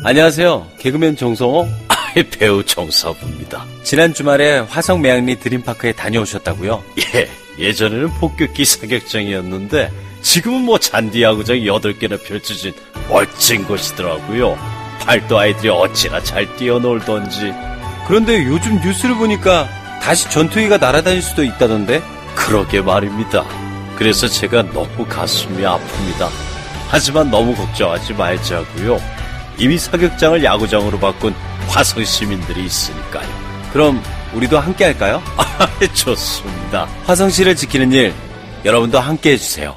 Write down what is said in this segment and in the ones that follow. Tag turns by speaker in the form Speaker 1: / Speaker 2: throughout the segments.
Speaker 1: 안녕하세요. 개그맨 정성호, 배우 정서부입니다. 지난 주말에 화성 매양리 드림파크에 다녀오셨다고요? 예전에는 폭격기 사격장이었는데 지금은 뭐 잔디 야구장이 8개나 펼쳐진 멋진 곳이더라고요. 팔도 아이들이 어찌나 잘 뛰어놀던지. 그런데 요즘 뉴스를 보니까 다시 전투기가 날아다닐 수도 있다던데? 그러게 말입니다. 그래서 제가 너무 가슴이 아픕니다. 하지만 너무 걱정하지 말자고요. 이미 사격장을 야구장으로 바꾼 화성 시민들이 있으니까요. 그럼 우리도 함께 할까요? 좋습니다. 화성시를 지키는 일, 여러분도 함께 해주세요.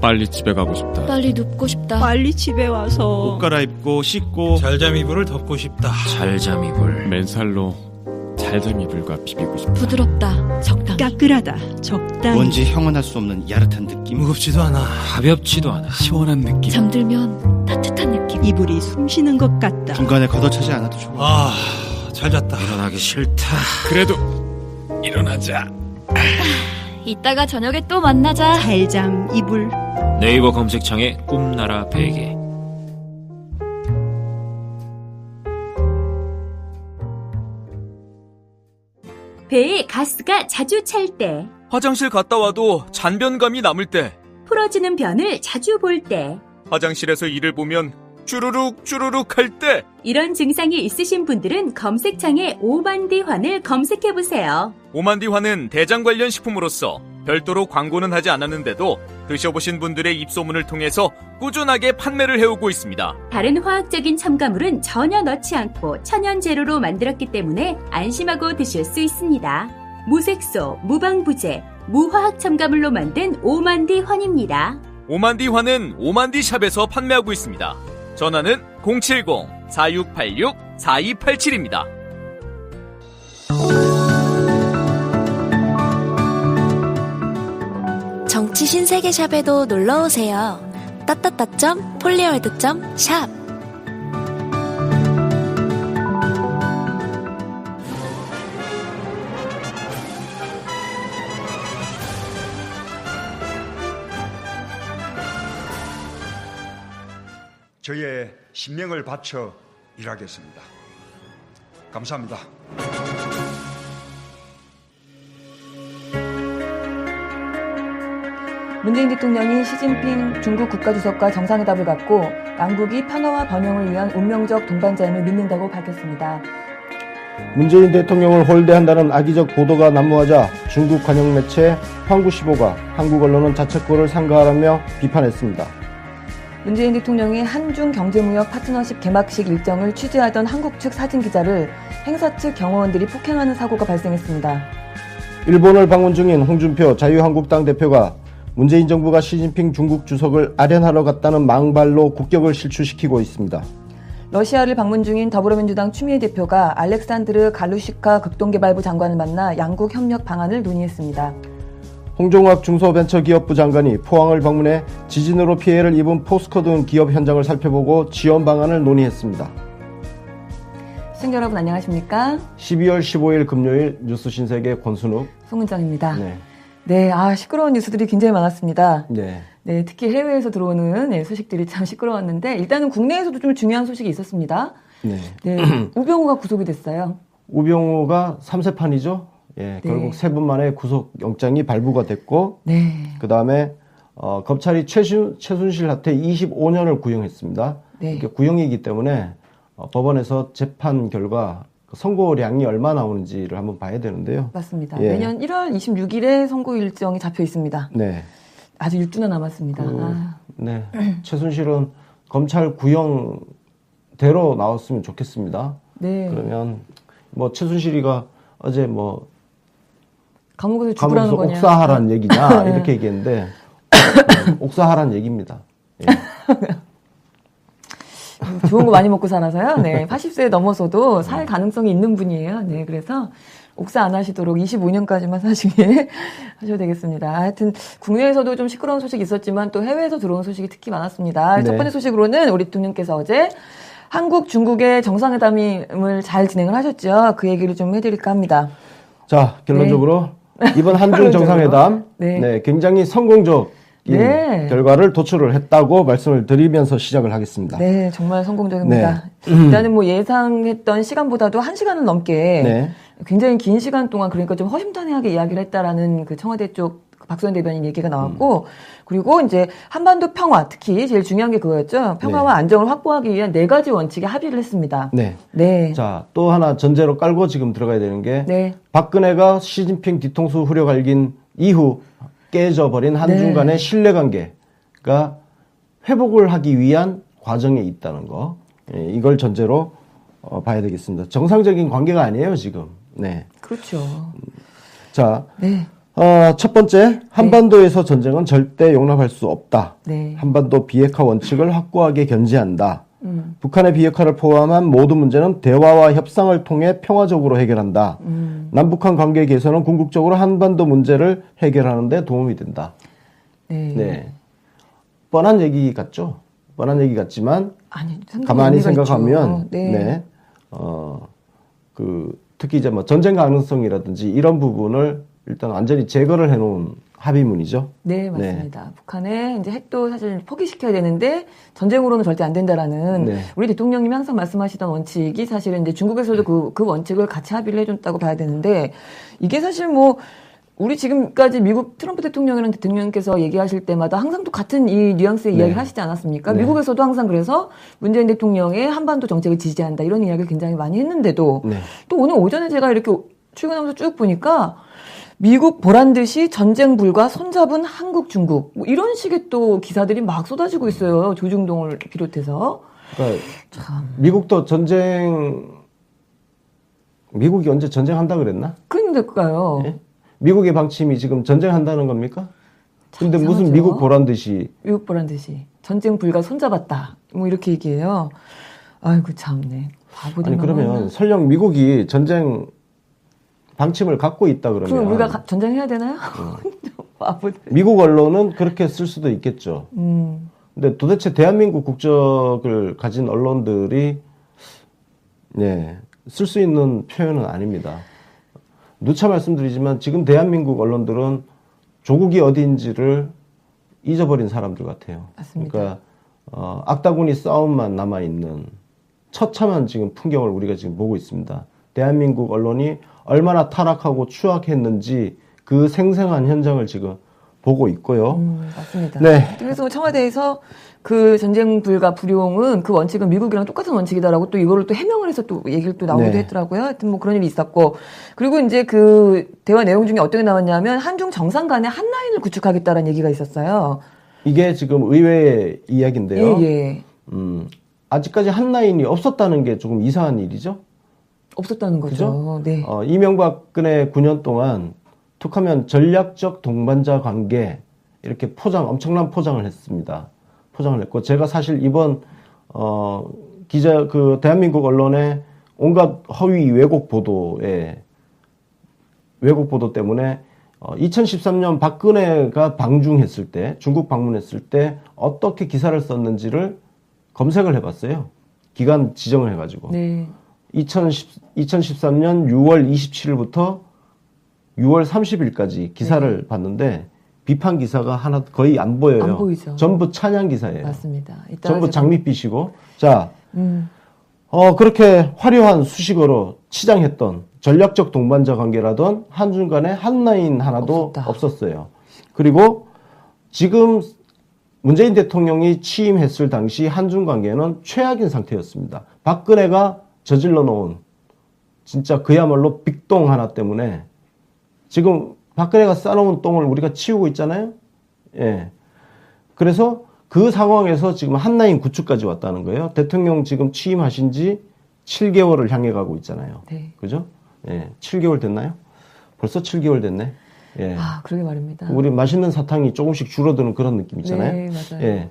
Speaker 2: 빨리 집에 가고 싶다.
Speaker 3: 빨리 눕고 싶다.
Speaker 4: 빨리 집에 와서
Speaker 5: 옷 갈아입고 씻고
Speaker 6: 잘잠 이불을 덮고 싶다.
Speaker 5: 잘잠 이불
Speaker 2: 맨살로 잘잠 이불과 비비고 싶다.
Speaker 3: 부드럽다. 적당히.
Speaker 4: 까끌하다. 적당히.
Speaker 7: 뭔지 형언할 수 없는 야릇한 느낌.
Speaker 6: 무겁지도 않아.
Speaker 5: 가볍지도 않아. 시원한 느낌.
Speaker 3: 잠들면 따뜻한 느낌.
Speaker 4: 이불이 숨쉬는 것 같다.
Speaker 7: 중간에 걷어차지 않아도 좋아.
Speaker 6: 잘 잤다.
Speaker 5: 일어나기 싫다.
Speaker 2: 그래도 일어나자.
Speaker 3: 이따가 저녁에 또 만나자.
Speaker 4: 잘잠 이불.
Speaker 5: 네이버 검색창에 꿈나라 베개.
Speaker 8: 배에 가스가 자주 찰 때,
Speaker 9: 화장실 갔다 와도 잔변감이 남을 때,
Speaker 8: 풀어지는 변을 자주 볼 때,
Speaker 9: 화장실에서 이를 보면 쭈루룩 할 때,
Speaker 8: 이런 증상이 있으신 분들은 검색창에 오만디환을 검색해보세요.
Speaker 9: 오만디환은 대장 관련 식품으로서 별도로 광고는 하지 않았는데도 드셔보신 분들의 입소문을 통해서 꾸준하게 판매를 해오고 있습니다.
Speaker 8: 다른 화학적인 첨가물은 전혀 넣지 않고 천연 재료로 만들었기 때문에 안심하고 드실 수 있습니다. 무색소, 무방부제, 무화학 첨가물로 만든 오만디환입니다.
Speaker 9: 오만디환은 오만디샵에서 판매하고 있습니다. 전화는 070-4686-4287입니다.
Speaker 10: 정치 신세계샵에도 놀러오세요. @폴리월드.샵.
Speaker 11: 저의 신명을 바쳐 일하겠습니다. 감사합니다.
Speaker 12: 문재인 대통령이 시진핑 중국 국가주석과 정상회담을 갖고 양국이 평화와 번영을 위한 운명적 동반자임을 믿는다고 밝혔습니다.
Speaker 13: 문재인 대통령을 홀대한다는 악의적 보도가 난무하자 중국 관영 매체 황구시보가 한국 언론은 자책골을 상가하라며 비판했습니다.
Speaker 12: 문재인 대통령이 한중 경제무역 파트너십 개막식 일정을 취재하던 한국 측 사진 기자를 행사 측 경호원들이 폭행하는 사고가 발생했습니다.
Speaker 13: 일본을 방문 중인 홍준표 자유한국당 대표가 문재인 정부가 시진핑 중국 주석을 아련하러 갔다는 망발로 국격을 실추시키고 있습니다.
Speaker 12: 러시아를 방문 중인 더불어민주당 추미애 대표가 알렉산드르 갈루시카 극동개발부 장관을 만나 양국 협력 방안을 논의했습니다.
Speaker 13: 홍종학 중소벤처기업부 장관이 포항을 방문해 지진으로 피해를 입은 포스코 등 기업 현장을 살펴보고 지원 방안을 논의했습니다.
Speaker 12: 시청자 여러분 안녕하십니까?
Speaker 13: 12월 15일 금요일 뉴스 신세계 권순욱,
Speaker 12: 송은정입니다. 네, 시끄러운 뉴스들이 굉장히 많았습니다.
Speaker 13: 네,
Speaker 12: 특히 해외에서 들어오는 소식들이 참 시끄러웠는데 일단은 국내에서도 좀 중요한 소식이 있었습니다. 우병우가 구속이 됐어요.
Speaker 13: 우병우가 3세판이죠. 결국 3분 만에 구속영장이 발부가 됐고, 그 다음에 검찰이 최순실한테 25년을 구형했습니다. 이게 구형이기 때문에 법원에서 재판 결과 선고량이 얼마 나오는지를 한번 봐야 되는데요.
Speaker 12: 맞습니다. 내년 1월 26일에 선고 일정이 잡혀 있습니다. 아주 6주나 남았습니다.
Speaker 13: 최순실은 검찰 구형대로 나왔으면 좋겠습니다. 그러면 뭐 최순실이가 어제 뭐
Speaker 12: 감옥에서 죽으라는 거냐,
Speaker 13: 옥사하란 얘기냐 이렇게 얘기했는데 옥사하란 얘기입니다.
Speaker 12: 좋은 거 많이 먹고 살아서요. 80세 넘어서도 살 가능성이 있는 분이에요. 그래서 옥사 안 하시도록 25년까지만 사시게 하셔야 되겠습니다. 하여튼 국내에서도 좀 시끄러운 소식이 있었지만 또 해외에서 들어온 소식이 특히 많았습니다. 첫 번째 소식으로는 우리 대통령께서 어제 한국, 중국의 정상회담을 잘 진행을 하셨죠. 그 얘기를 좀 해드릴까 합니다.
Speaker 13: 자, 결론적으로 이번 한중 정상회담 네, 굉장히 성공적인 결과를 도출을 했다고 말씀을 드리면서 시작을 하겠습니다.
Speaker 12: 네, 정말 성공적입니다. 일단은 뭐 예상했던 시간보다도 1시간은 넘게 굉장히 긴 시간 동안 그러니까 좀 허심탄회하게 이야기를 했다라는 그 청와대 쪽 박수현 대변인 얘기가 나왔고 그리고 이제 한반도 평화 특히 제일 중요한 게 그거였죠. 평화와 안정을 확보하기 위한 4가지 원칙에 합의를 했습니다. 네.
Speaker 13: 자, 또 하나 전제로 깔고 지금 들어가야 되는 게 박근혜가 시진핑 뒤통수 후려갈긴 이후 깨져버린 한중 간의 신뢰관계가 회복을 하기 위한 과정에 있다는 거. 이걸 전제로 봐야 되겠습니다. 정상적인 관계가 아니에요, 지금. 네.
Speaker 12: 그렇죠.
Speaker 13: 자, 첫 번째, 한반도에서 전쟁은 절대 용납할 수 없다. 한반도 비핵화 원칙을 확고하게 견지한다. 북한의 비핵화를 포함한 모든 문제는 대화와 협상을 통해 평화적으로 해결한다. 남북한 관계 개선은 궁극적으로 한반도 문제를 해결하는 데 도움이 된다. 네. 뻔한 얘기 같죠? 뻔한 얘기 같지만 가만히 생각하면 특히 이제 뭐 전쟁 가능성이라든지 이런 부분을 일단 완전히 제거를 해놓은 합의문이죠.
Speaker 12: 네, 맞습니다. 북한의 이제 핵도 사실 포기시켜야 되는데 전쟁으로는 절대 안 된다라는 우리 대통령님이 항상 말씀하시던 원칙이 사실은 이제 중국에서도 그 원칙을 같이 합의를 해줬다고 봐야 되는데 이게 사실 뭐 우리 지금까지 미국 트럼프 대통령이랑 대통령께서 얘기하실 때마다 항상 또 같은 이 뉘앙스의 이야기를 하시지 않았습니까? 미국에서도 항상 그래서 문재인 대통령의 한반도 정책을 지지한다 이런 이야기를 굉장히 많이 했는데도 또 오늘 오전에 제가 이렇게 출근하면서 쭉 보니까 미국 보란 듯이 전쟁 불가 손잡은 한국, 중국 뭐 이런 식의 또 기사들이 막 쏟아지고 있어요. 조중동을 비롯해서.
Speaker 13: 그러니까 미국도 미국이 언제 전쟁한다 그랬나?
Speaker 12: 그러니까요.
Speaker 13: 예? 미국의 방침이 지금 전쟁한다는 겁니까? 근데 무슨 미국 보란 듯이.
Speaker 12: 미국 보란 듯이. 전쟁 불가 손잡았다. 뭐 이렇게 얘기해요. 아이고 참네. 바보들.
Speaker 13: 아니 그러면 설령 미국이 전쟁 방침을 갖고 있다 그러면.
Speaker 12: 그럼 우리가 전쟁해야 되나요?
Speaker 13: 미국 언론은 그렇게 쓸 수도 있겠죠. 근데 도대체 대한민국 국적을 가진 언론들이 쓸 수 있는 표현은 아닙니다. 누차 말씀드리지만 지금 대한민국 언론들은 조국이 어디인지를 잊어버린 사람들 같아요.
Speaker 12: 맞습니다.
Speaker 13: 그러니까 악다구니 싸움만 남아있는 처참한 지금 풍경을 우리가 지금 보고 있습니다. 대한민국 언론이 얼마나 타락하고 추악했는지 그 생생한 현장을 지금 보고 있고요.
Speaker 12: 맞습니다. 네. 그래서 청와대에서 그 전쟁 불가 불용은 그 원칙은 미국이랑 똑같은 원칙이다라고 또 이거를 또 해명을 해서 또 얘기를 또 나오기도 했더라고요. 하여튼 뭐 그런 일이 있었고. 그리고 이제 그 대화 내용 중에 어떻게 나왔냐면 한중 정상 간의 한 라인을 구축하겠다라는 얘기가 있었어요.
Speaker 13: 이게 지금 의외의 이야기인데요. 아직까지 한 라인이 없었다는 게 조금 이상한 일이죠.
Speaker 12: 없었다는 거죠. 네.
Speaker 13: 이명박근혜 9년 동안 툭하면 전략적 동반자 관계 이렇게 엄청난 포장을 했습니다. 포장을 했고 제가 사실 이번 대한민국 언론의 온갖 허위 왜곡 보도 때문에 2013년 박근혜가 방중했을 때 중국 방문했을 때 어떻게 기사를 썼는지를 검색을 해봤어요. 기간 지정을 해가지고. 2013년 6월 27일부터 6월 30일까지 기사를 봤는데 비판 기사가 하나 거의 안 보여요.
Speaker 12: 안 보이죠.
Speaker 13: 전부 찬양 기사예요.
Speaker 12: 맞습니다.
Speaker 13: 전부 장밋빛이고. 자, 그렇게 화려한 수식어로 치장했던 전략적 동반자 관계라던 한중 간의 한 라인 하나도 없었어요. 그리고 지금 문재인 대통령이 취임했을 당시 한중 관계는 최악인 상태였습니다. 박근혜가 저질러 놓은 진짜 그야말로 빅동 하나 때문에 지금 박근혜가 쌓아놓은 똥을 우리가 치우고 있잖아요. 그래서 그 상황에서 지금 한 라인 구축까지 왔다는 거예요. 대통령 지금 취임하신 지 7개월을 향해 가고 있잖아요. 그죠? 7개월 됐나요? 벌써 7개월 됐네.
Speaker 12: 그러게 말입니다.
Speaker 13: 우리 맛있는 사탕이 조금씩 줄어드는 그런 느낌 있잖아요.
Speaker 12: 네, 맞아요.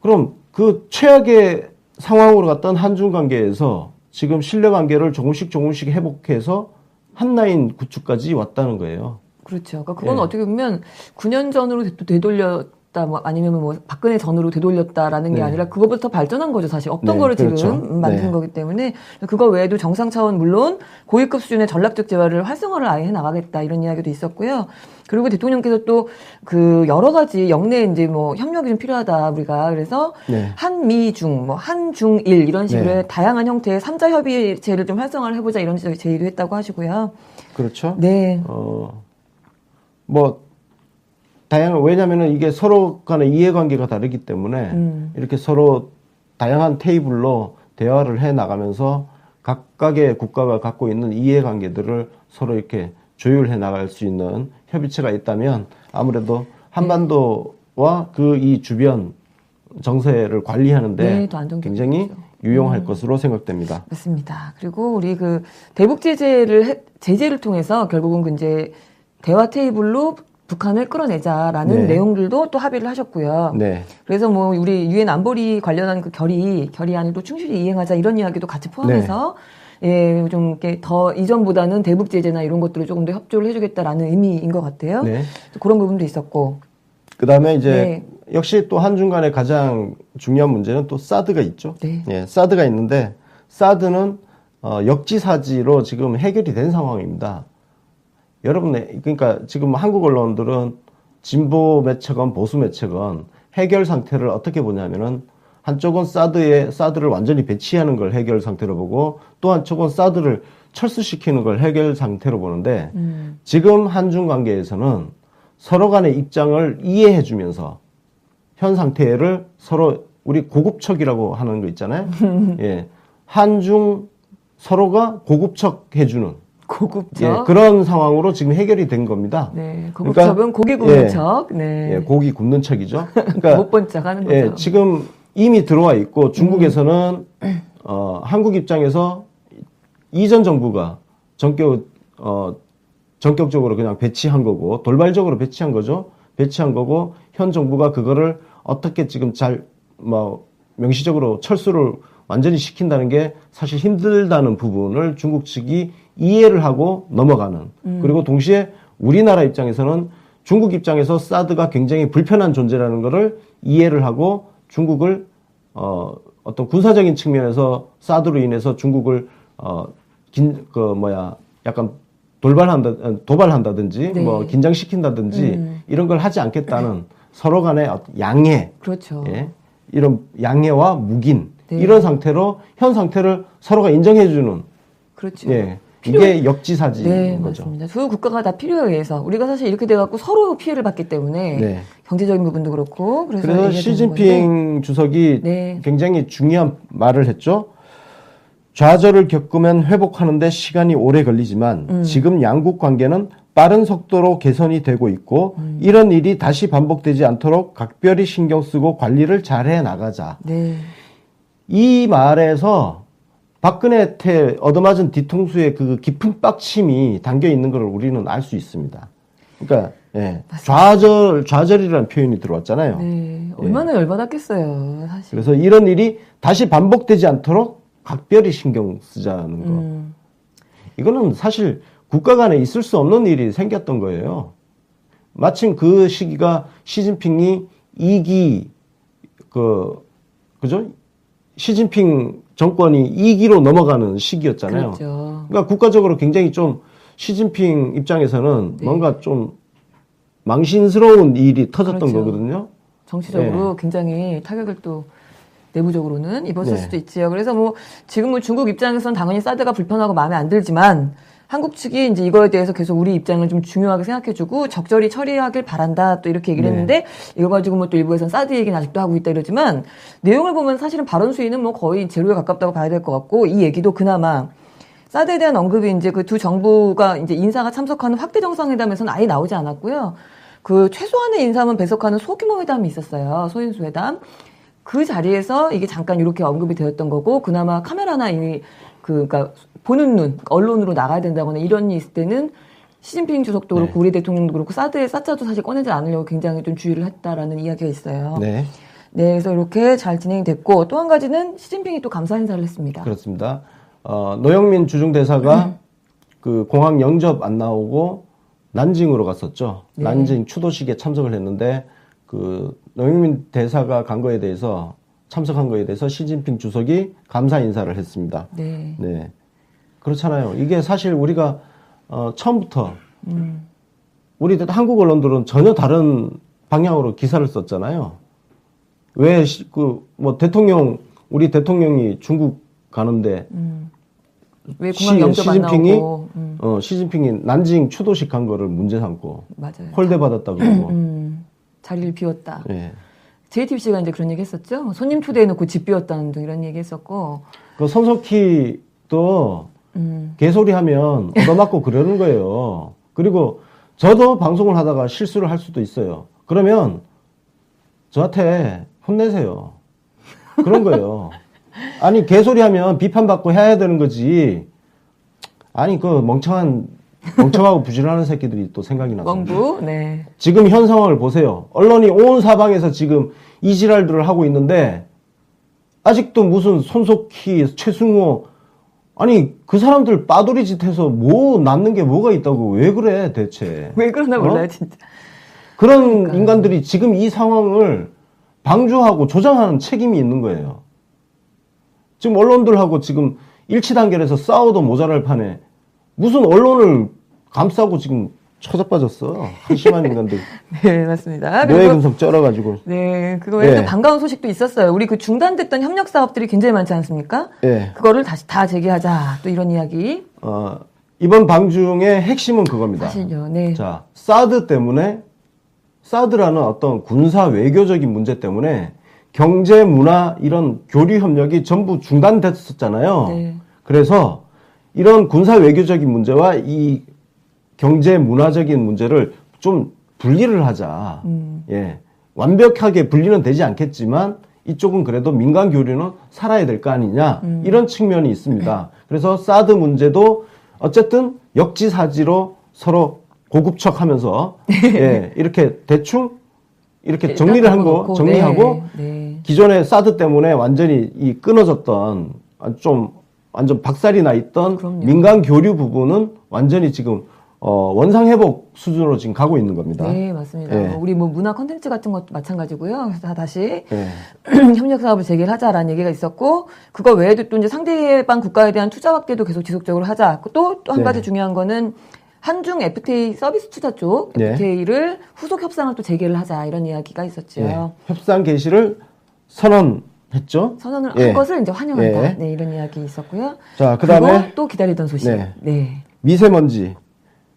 Speaker 13: 그럼 그 최악의 상황으로 갔던 한중 관계에서 지금 신뢰 관계를 조금씩 회복해서 한 라인 구축까지 왔다는 거예요.
Speaker 12: 그렇죠. 그러니까 그건 어떻게 보면 9년 전으로 되돌려 뭐 아니면 뭐 박근혜 전으로 되돌렸다라는 게
Speaker 13: 네.
Speaker 12: 아니라 그거보다 더 발전한 거죠. 사실 없던
Speaker 13: 네,
Speaker 12: 거를
Speaker 13: 그렇죠.
Speaker 12: 지금 만든
Speaker 13: 네.
Speaker 12: 거기 때문에 그거 외에도 정상 차원 물론 고위급 수준의 전략적 재활을 활성화를 아예 해 나가겠다 이런 이야기도 있었고요. 그리고 대통령께서 또 그 여러 가지 영내 이제 뭐 협력이 좀 필요하다 우리가 그래서
Speaker 13: 네.
Speaker 12: 한미중 뭐 한중일 이런 식으로
Speaker 13: 네.
Speaker 12: 다양한 형태의 3자 협의체를 좀 활성화를 해보자 이런 제의도 했다고 하시고요.
Speaker 13: 그렇죠.
Speaker 12: 네.
Speaker 13: 뭐 다양한 왜냐하면은 이게 서로 간의 이해관계가 다르기 때문에 이렇게 서로 다양한 테이블로 대화를 해 나가면서 각각의 국가가 갖고 있는 이해관계들을 서로 이렇게 조율해 나갈 수 있는 협의체가 있다면 아무래도 한반도와 그 이 주변 정세를 관리하는데
Speaker 12: 네, 더 안정적이죠.
Speaker 13: 굉장히 유용할 것으로 생각됩니다.
Speaker 12: 맞습니다. 그리고 우리 그 대북 제재를 통해서 결국은 그 이제 대화 테이블로 북한을 끌어내자라는
Speaker 13: 네.
Speaker 12: 내용들도 또 합의를 하셨고요.
Speaker 13: 네.
Speaker 12: 그래서 뭐 우리 유엔 안보리 관련한 그 결의안을 또 충실히 이행하자 이런 이야기도 같이 포함해서 예, 좀 이렇게 더 이전보다는 대북 제재나 이런 것들을 조금 더 협조를 해주겠다라는 의미인 것 같아요.
Speaker 13: 네.
Speaker 12: 그런 부분도 있었고.
Speaker 13: 그 다음에 이제
Speaker 12: 네.
Speaker 13: 역시 또 한중 간의 가장 중요한 문제는 또 사드가 있죠.
Speaker 12: 네.
Speaker 13: 예, 사드가 있는데 사드는 역지사지로 지금 해결이 된 상황입니다. 여러분, 그러니까 지금 한국 언론들은 진보 매체건 보수 매체건 해결 상태를 어떻게 보냐면은 한쪽은 사드를 완전히 배치하는 걸 해결 상태로 보고 또 한쪽은 사드를 철수시키는 걸 해결 상태로 보는데 지금 한중 관계에서는 서로 간의 입장을 이해해 주면서 현 상태를 서로 우리 고급척이라고 하는 거 있잖아요. 예. 한중 서로가 고급척 해주는
Speaker 12: 고급척.
Speaker 13: 예, 그런 상황으로 지금 해결이 된 겁니다.
Speaker 12: 네, 고급척은 그러니까, 고기 굽는 척. 네.
Speaker 13: 예, 고기 굽는 척이죠. 그러니까
Speaker 12: 못 본 척 하는 거죠.
Speaker 13: 예, 지금 이미 들어와 있고 중국에서는 한국 입장에서 이전 정부가 전격적으로 그냥 배치한 거고 돌발적으로 배치한 거죠. 배치한 거고 현 정부가 그거를 어떻게 지금 잘 뭐 명시적으로 철수를 완전히 시킨다는 게 사실 힘들다는 부분을 중국 측이 이해를 하고 넘어가는 그리고 동시에 우리나라 입장에서는 중국 입장에서 사드가 굉장히 불편한 존재라는 것을 이해를 하고 중국을 어떤 군사적인 측면에서 사드로 인해서 중국을 약간 도발한다든지
Speaker 12: 네.
Speaker 13: 뭐 긴장시킨다든지 이런 걸 하지 않겠다는 서로 간의 양해,
Speaker 12: 그렇죠.
Speaker 13: 예, 이런 양해와 묵인
Speaker 12: 네.
Speaker 13: 이런 상태로 현 상태를 서로가 인정해주는
Speaker 12: 그렇죠.
Speaker 13: 예, 이게 역지사지인
Speaker 12: 네,
Speaker 13: 거죠.
Speaker 12: 맞습니다. 두 국가가 다 필요에 의해서 우리가 사실 이렇게 돼갖고 서로 피해를 받기 때문에
Speaker 13: 네.
Speaker 12: 경제적인 부분도 그렇고
Speaker 13: 그래서 시진핑 주석이
Speaker 12: 네.
Speaker 13: 굉장히 중요한 말을 했죠. 좌절을 겪으면 회복하는데 시간이 오래 걸리지만 지금 양국 관계는 빠른 속도로 개선이 되고 있고 이런 일이 다시 반복되지 않도록 각별히 신경 쓰고 관리를 잘해 나가자.
Speaker 12: 네.
Speaker 13: 이 말에서 박근혜 때 얻어맞은 뒤통수에 그 깊은 빡침이 담겨 있는 걸 우리는 알 수 있습니다. 그러니까 예, 좌절이라는 표현이 들어왔잖아요.
Speaker 12: 네. 얼마나 열받았겠어요, 사실.
Speaker 13: 그래서 이런 일이 다시 반복되지 않도록 각별히 신경 쓰자는 거. 이거는 사실 국가 간에 있을 수 없는 일이 생겼던 거예요. 마침 그 시기가 시진핑이 2기, 그죠? 시진핑 정권이 2기로 넘어가는 시기였잖아요.
Speaker 12: 그렇죠.
Speaker 13: 그러니까 국가적으로 굉장히 좀 시진핑 입장에서는
Speaker 12: 네.
Speaker 13: 뭔가 좀 망신스러운 일이 터졌던
Speaker 12: 그렇죠.
Speaker 13: 거거든요.
Speaker 12: 정치적으로
Speaker 13: 네.
Speaker 12: 굉장히 타격을 또 내부적으로는 입었을
Speaker 13: 네.
Speaker 12: 수도 있지요. 그래서 뭐 지금 뭐 중국 입장에서는 당연히 사드가 불편하고 마음에 안 들지만 한국 측이 이제 이거에 대해서 계속 우리 입장을 좀 중요하게 생각해주고 적절히 처리하길 바란다 또 이렇게 얘기를
Speaker 13: 네.
Speaker 12: 했는데 이거 가지고 뭐 또 일부에서는 사드 얘기는 아직도 하고 있다 이러지만 내용을 보면 사실은 발언 수위는 뭐 거의 제로에 가깝다고 봐야 될 것 같고 이 얘기도 그나마 사드에 대한 언급이 이제 그 두 정부가 이제 인사가 참석하는 확대 정상회담에서는 아예 나오지 않았고요. 그 최소한의 인사만 배석하는 소규모 회담이 있었어요. 소인수 회담. 그 자리에서 이게 잠깐 이렇게 언급이 되었던 거고 그나마 카메라나 그러니까 보는 눈, 언론으로 나가야 된다거나 이런 일이 있을 때는 시진핑 주석도 그렇고
Speaker 13: 네.
Speaker 12: 우리 대통령도 그렇고 사드도 사실 꺼내지 않으려고 굉장히 좀 주의를 했다라는 이야기가 있어요.
Speaker 13: 네.
Speaker 12: 네, 그래서 이렇게 잘 진행됐고 또 한 가지는 시진핑이 또 감사 인사를 했습니다.
Speaker 13: 그렇습니다. 노영민 주중대사가 그 공항 영접 안 나오고 난징으로 갔었죠.
Speaker 12: 네.
Speaker 13: 난징 추도식에 참석을 했는데 노영민 대사가 간 거에 대해서 참석한 거에 대해서 시진핑 주석이 감사 인사를 했습니다.
Speaker 12: 네.
Speaker 13: 네. 그렇잖아요. 이게 사실 우리가 처음부터 우리 한국 언론들은 전혀 다른 방향으로 기사를 썼잖아요. 왜 우리 대통령이 중국 가는데
Speaker 12: 왜 공항 영접 안 나오고
Speaker 13: 시진핑이 난징 추도식 간 거를 문제 삼고
Speaker 12: 맞아요.
Speaker 13: 홀대 받았다 그러고
Speaker 12: 자리를 비웠다.
Speaker 13: 네.
Speaker 12: JTBC가 이제 그런 얘기 했었죠. 손님 초대해놓고 집 비웠다는 등 이런 얘기 했었고.
Speaker 13: 그 손석희도 개소리하면 얻어맞고 그러는 거예요. 그리고 저도 방송을 하다가 실수를 할 수도 있어요. 그러면 저한테 혼내세요. 그런 거예요. 아니 개소리하면 비판받고 해야 되는 거지. 아니 그 멍청하고 부지런한 새끼들이 또 생각이 나서.
Speaker 12: 멍부. 네.
Speaker 13: 지금 현 상황을 보세요. 언론이 온 사방에서 지금 이 지랄들을 하고 있는데 아직도 무슨 손석희, 최승호 아니 그 사람들 빠돌이 짓해서 뭐 남는 게 뭐가 있다고 왜 그래 대체.
Speaker 12: 왜 그러나 몰라요 진짜.
Speaker 13: 그런
Speaker 12: 그러니까요.
Speaker 13: 인간들이 지금 이 상황을 방조하고 조장하는 책임이 있는 거예요. 지금 언론들하고 지금 일치단결해서 싸워도 모자랄 판에 무슨 언론을 감싸고 지금 처자빠졌어. 한심한 인간들.
Speaker 12: 네, 맞습니다.
Speaker 13: 노예근성 쩔어가지고.
Speaker 12: 네, 그거 외에도 반가운 소식도 있었어요. 우리 그 중단됐던 협력 사업들이 굉장히 많지 않습니까?
Speaker 13: 네.
Speaker 12: 그거를 다시 다 재개하자. 또 이런 이야기.
Speaker 13: 이번 방중의 핵심은 그겁니다.
Speaker 12: 사실요, 네.
Speaker 13: 자, 사드라는 어떤 군사 외교적인 문제 때문에 경제, 문화, 이런 교류 협력이 전부 중단됐었잖아요.
Speaker 12: 네.
Speaker 13: 그래서 이런 군사 외교적인 문제와 이 경제 문화적인 문제를 좀 분리를 하자. 예. 완벽하게 분리는 되지 않겠지만 이쪽은 그래도 민간 교류는 살아야 될 거 아니냐. 이런 측면이 있습니다. 그래서 사드 문제도 어쨌든 역지사지로 서로 고급척하면서 예, 이렇게 대충 이렇게 정리를 한 거 정리하고
Speaker 12: 네.
Speaker 13: 기존의 사드 때문에 완전히 이 끊어졌던 좀 완전 박살이 나 있던
Speaker 12: 그럼요.
Speaker 13: 민간 교류 부분은 완전히 지금 원상 회복 수준으로 지금 가고 있는 겁니다.
Speaker 12: 네, 맞습니다.
Speaker 13: 예.
Speaker 12: 우리 뭐 문화 콘텐츠 같은 것도 마찬가지고요. 그래서 다 다시
Speaker 13: 예.
Speaker 12: 협력 사업을 재개하자라는 얘기가 있었고, 그거 외에도 또 이제 상대방 국가에 대한 투자 확대도 계속 지속적으로 하자. 또 한 가지 중요한 거는 한중 FTA 서비스 투자 쪽 FTA를 후속 협상을 또 재개를 하자 이런 이야기가 있었죠.
Speaker 13: 예. 협상 개시를 선언했죠.
Speaker 12: 선언을 한 것을 이제 환영한다. 네, 이런 이야기 있었고요.
Speaker 13: 자, 그다음에
Speaker 12: 또 기다리던 소식. 네.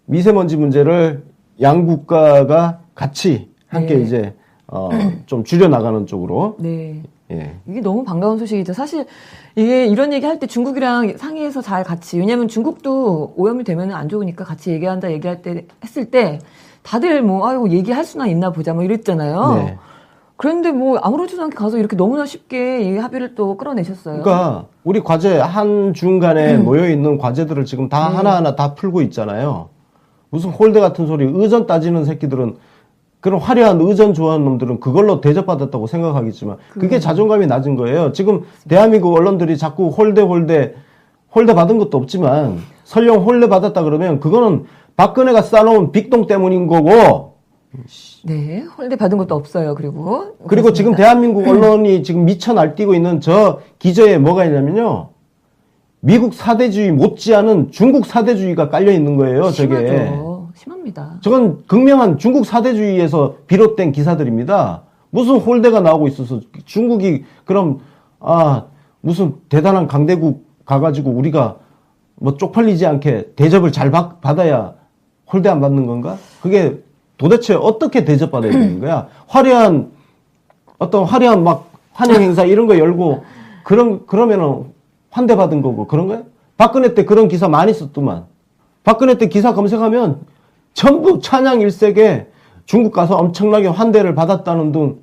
Speaker 13: 미세먼지 문제를 양 국가가 같이 함께 이제 좀 줄여 나가는 쪽으로.
Speaker 12: 네.
Speaker 13: 예.
Speaker 12: 이게 너무 반가운 소식이죠. 사실 이게 이런 얘기 할 때 중국이랑 상의해서 잘 같이, 왜냐면 중국도 오염이 되면 안 좋으니까 같이 했을 때 다들 뭐 아이고 얘기할 수나 있나 보자 뭐 이랬잖아요.
Speaker 13: 네.
Speaker 12: 그런데 뭐 아무렇지도 않게 가서 이렇게 너무나 쉽게 이 합의를 또 끌어내셨어요.
Speaker 13: 그러니까 우리 과제 한 중간에 놓여 있는 과제들을 지금 다 하나하나 다 풀고 있잖아요. 무슨 홀대 같은 소리, 의전 따지는 새끼들은, 그런 화려한 의전 좋아하는 놈들은 그걸로 대접받았다고 생각하겠지만 그게 자존감이 낮은 거예요. 지금 대한민국 언론들이 자꾸 홀대 받은 것도 없지만 설령 홀대 받았다 그러면 그거는 박근혜가 쌓아놓은 빅동 때문인 거고.
Speaker 12: 네, 홀대 받은 것도 없어요. 그리고
Speaker 13: 그렇습니다. 지금 대한민국 언론이 지금 미쳐 날뛰고 있는 저 기저에 뭐가 있냐면요. 미국 사대주의 못지않은 중국 사대주의가 깔려 있는 거예요.
Speaker 12: 심하죠.
Speaker 13: 저게.
Speaker 12: 심합니다.
Speaker 13: 저건 극명한 중국 사대주의에서 비롯된 기사들입니다. 무슨 홀대가 나오고 있어서 중국이 그럼 무슨 대단한 강대국 가가지고 우리가 뭐 쪽팔리지 않게 대접을 잘 받아야 홀대 안 받는 건가? 그게 도대체 어떻게 대접받아야 되는 거야? 화려한 막 환영 행사 이런 거 열고 그러면은 환대받은 거고 그런 거야? 박근혜 때 그런 기사 많이 썼더만. 박근혜 때 기사 검색하면 전부 찬양 일색에 중국 가서 엄청나게 환대를 받았다는 등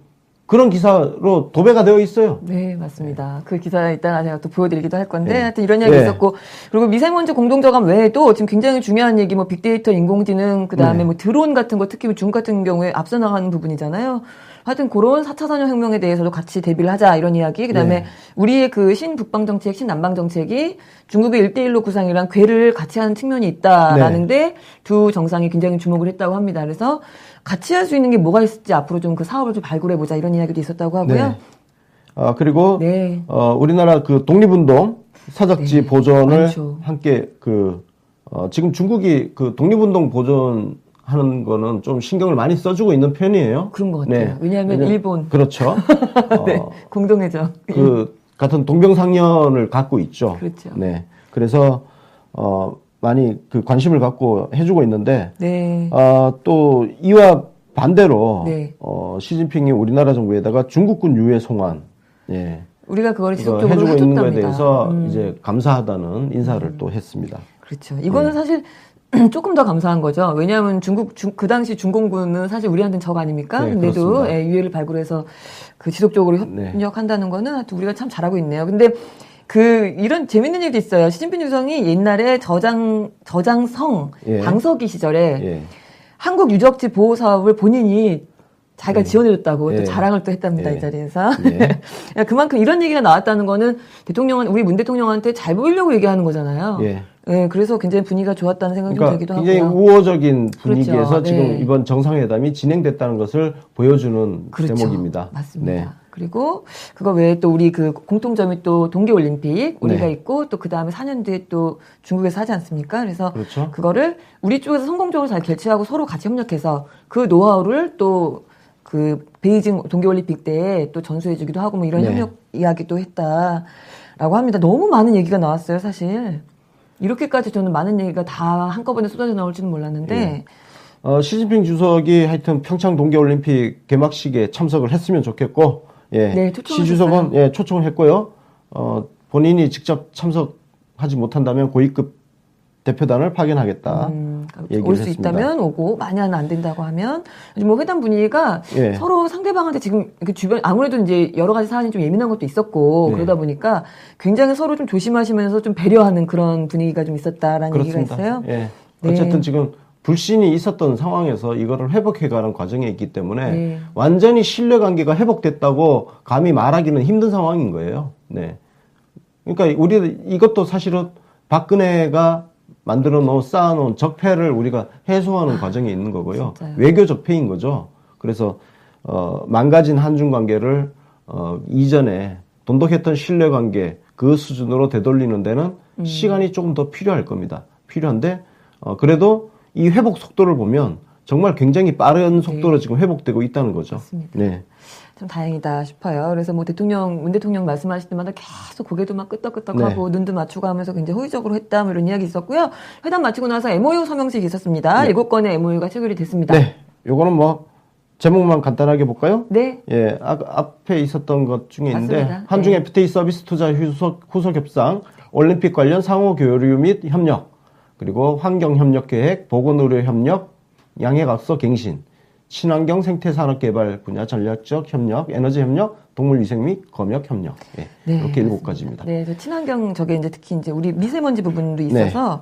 Speaker 13: 그런 기사로 도배가 되어 있어요.
Speaker 12: 네, 맞습니다. 그 기사 이따가 제가 또 보여드리기도 할 건데, 하여튼 이런 이야기 있었고, 그리고 미세먼지 공동저감 외에도 지금 굉장히 중요한 얘기, 뭐 빅데이터, 인공지능, 그 다음에 뭐 드론 같은 거, 특히 중국 같은 경우에 앞서 나가는 부분이잖아요. 하여튼 그런 4차 산업혁명에 대해서도 같이 대비를 하자 이런 이야기. 그다음에 우리의 그 신북방 정책, 신남방 정책이 중국의 1대1로 구상이랑 궤를 같이 하는 측면이 있다라는데 두 정상이 굉장히 주목을 했다고 합니다. 그래서 같이 할 수 있는 게 뭐가 있을지 앞으로 좀 그 사업을 좀 발굴해 보자 이런 이야기도 있었다고 하고요.
Speaker 13: 그리고 우리나라 그 독립운동 사적지 보존을 많죠. 함께 지금 중국이 그 독립운동 보존하는 거는 좀 신경을 많이 써주고 있는 편이에요.
Speaker 12: 그런 것 같아요. 왜냐하면 일본.
Speaker 13: 그렇죠.
Speaker 12: 네, 공동회죠.
Speaker 13: 같은 동병상련을 갖고 있죠.
Speaker 12: 그렇죠.
Speaker 13: 네. 그래서, 많이 그 관심을 갖고 해주고 있는데, 또 이와 반대로, 시진핑이 우리나라 정부에다가 중국군 유해 송환,
Speaker 12: 우리가 그걸 지속적으로
Speaker 13: 해주고 있는 거에
Speaker 12: 해줬답니다.
Speaker 13: 대해서 이제 감사하다는 인사를 또 했습니다.
Speaker 12: 그렇죠. 이거는 사실 조금 더 감사한 거죠. 왜냐하면 그 당시 중공군은 사실 우리한테는 적 아닙니까? 근데도 유해를 발굴해서 그 지속적으로 협력한다는 거는 하여튼 우리가 참 잘하고 있네요. 근데 이런 재밌는 얘기도 있어요. 시진핑 주석이 옛날에 저장성 당서기 시절에 한국 유적지 보호 사업을 본인이 자기가 지원해줬다고 또 자랑을 또 했답니다. 이 자리에서. 그만큼 이런 얘기가 나왔다는 거는 우리 문 대통령한테 잘 보이려고 얘기하는 거잖아요. 그래서 굉장히 분위기가 좋았다는 생각이 좀 들기도 하고요.
Speaker 13: 굉장히 우호적인 분위기에서
Speaker 12: 그렇죠.
Speaker 13: 지금 이번 정상회담이 진행됐다는 것을 보여주는 대목입니다.
Speaker 12: 맞습니다. 그리고 그거 외에 또 우리 그 공통점이 또 동계올림픽 우리가 있고 또 그 다음에 4년 뒤에 또 중국에서 하지 않습니까? 그래서 그거를 우리 쪽에서 성공적으로 잘 개최하고 서로 같이 협력해서 그 노하우를 또 그 베이징 동계올림픽 때 또 전수해주기도 하고 뭐 이런 협력 이야기도 했다라고 합니다. 너무 많은 얘기가 나왔어요, 사실. 이렇게까지 저는 많은 얘기가 다 한꺼번에 쏟아져 나올지는 몰랐는데.
Speaker 13: 시진핑 주석이 하여튼 평창 동계올림픽 개막식에 참석을 했으면 좋겠고, 시 주석은 초청을 했고요. 본인이 직접 참석하지 못한다면 고위급 대표단을 파견하겠다.
Speaker 12: 올 수 있다면 오고 만약은 안 된다고 하면 뭐 회담 분위기가 서로 상대방한테 지금 주변 아무래도 이제 여러 가지 사안이 좀 예민한 것도 있었고 그러다 보니까 굉장히 서로 좀 조심하시면서 좀 배려하는 그런 분위기가 좀 있었다라는 얘기가 있어요.
Speaker 13: 어쨌든 지금 불신이 있었던 상황에서 이거를 회복해가는 과정에 있기 때문에 완전히 신뢰관계가 회복됐다고 감히 말하기는 힘든 상황인 거예요. 그러니까 이것도 사실은 박근혜가 만들어 놓은 쌓아놓은 적폐를 우리가 해소하는 과정에 있는 거고요.
Speaker 12: 진짜요?
Speaker 13: 외교 적폐인 거죠. 그래서 망가진 한중 관계를 이전에 돈독했던 신뢰 관계 그 수준으로 되돌리는 데는 시간이 조금 더 필요할 겁니다. 필요한데 그래도 이 회복 속도를 보면 정말 굉장히 빠른 속도로 지금 회복되고 있다는 거죠.
Speaker 12: 맞습니다. 참 다행이다 싶어요. 그래서 뭐 문 대통령 말씀하실 때마다 계속 고개도 막 끄덕끄덕하고 눈도 맞추고 하면서 굉장히 호의적으로 했다 뭐 이런 이야기 있었고요. 회담 마치고 나서 MOU 서명식이 있었습니다. 7건의 MOU가 체결이 됐습니다.
Speaker 13: 요거는 뭐 제목만 간단하게 볼까요? 앞에 있었던 것 중에 있는데
Speaker 12: 맞습니다.
Speaker 13: 한중 FTA 서비스 투자 후속 협상, 올림픽 관련 상호 교류 및 협력, 그리고 환경 협력 계획, 보건 의료 협력, 양해각서 갱신, 친환경 생태산업 개발 분야 전략적 협력, 에너지 협력, 동물위생 및 검역 협력. 이렇게 7가지입니다.
Speaker 12: 저 친환경 저게 이제 특히 이제 우리 미세먼지 부분도 있어서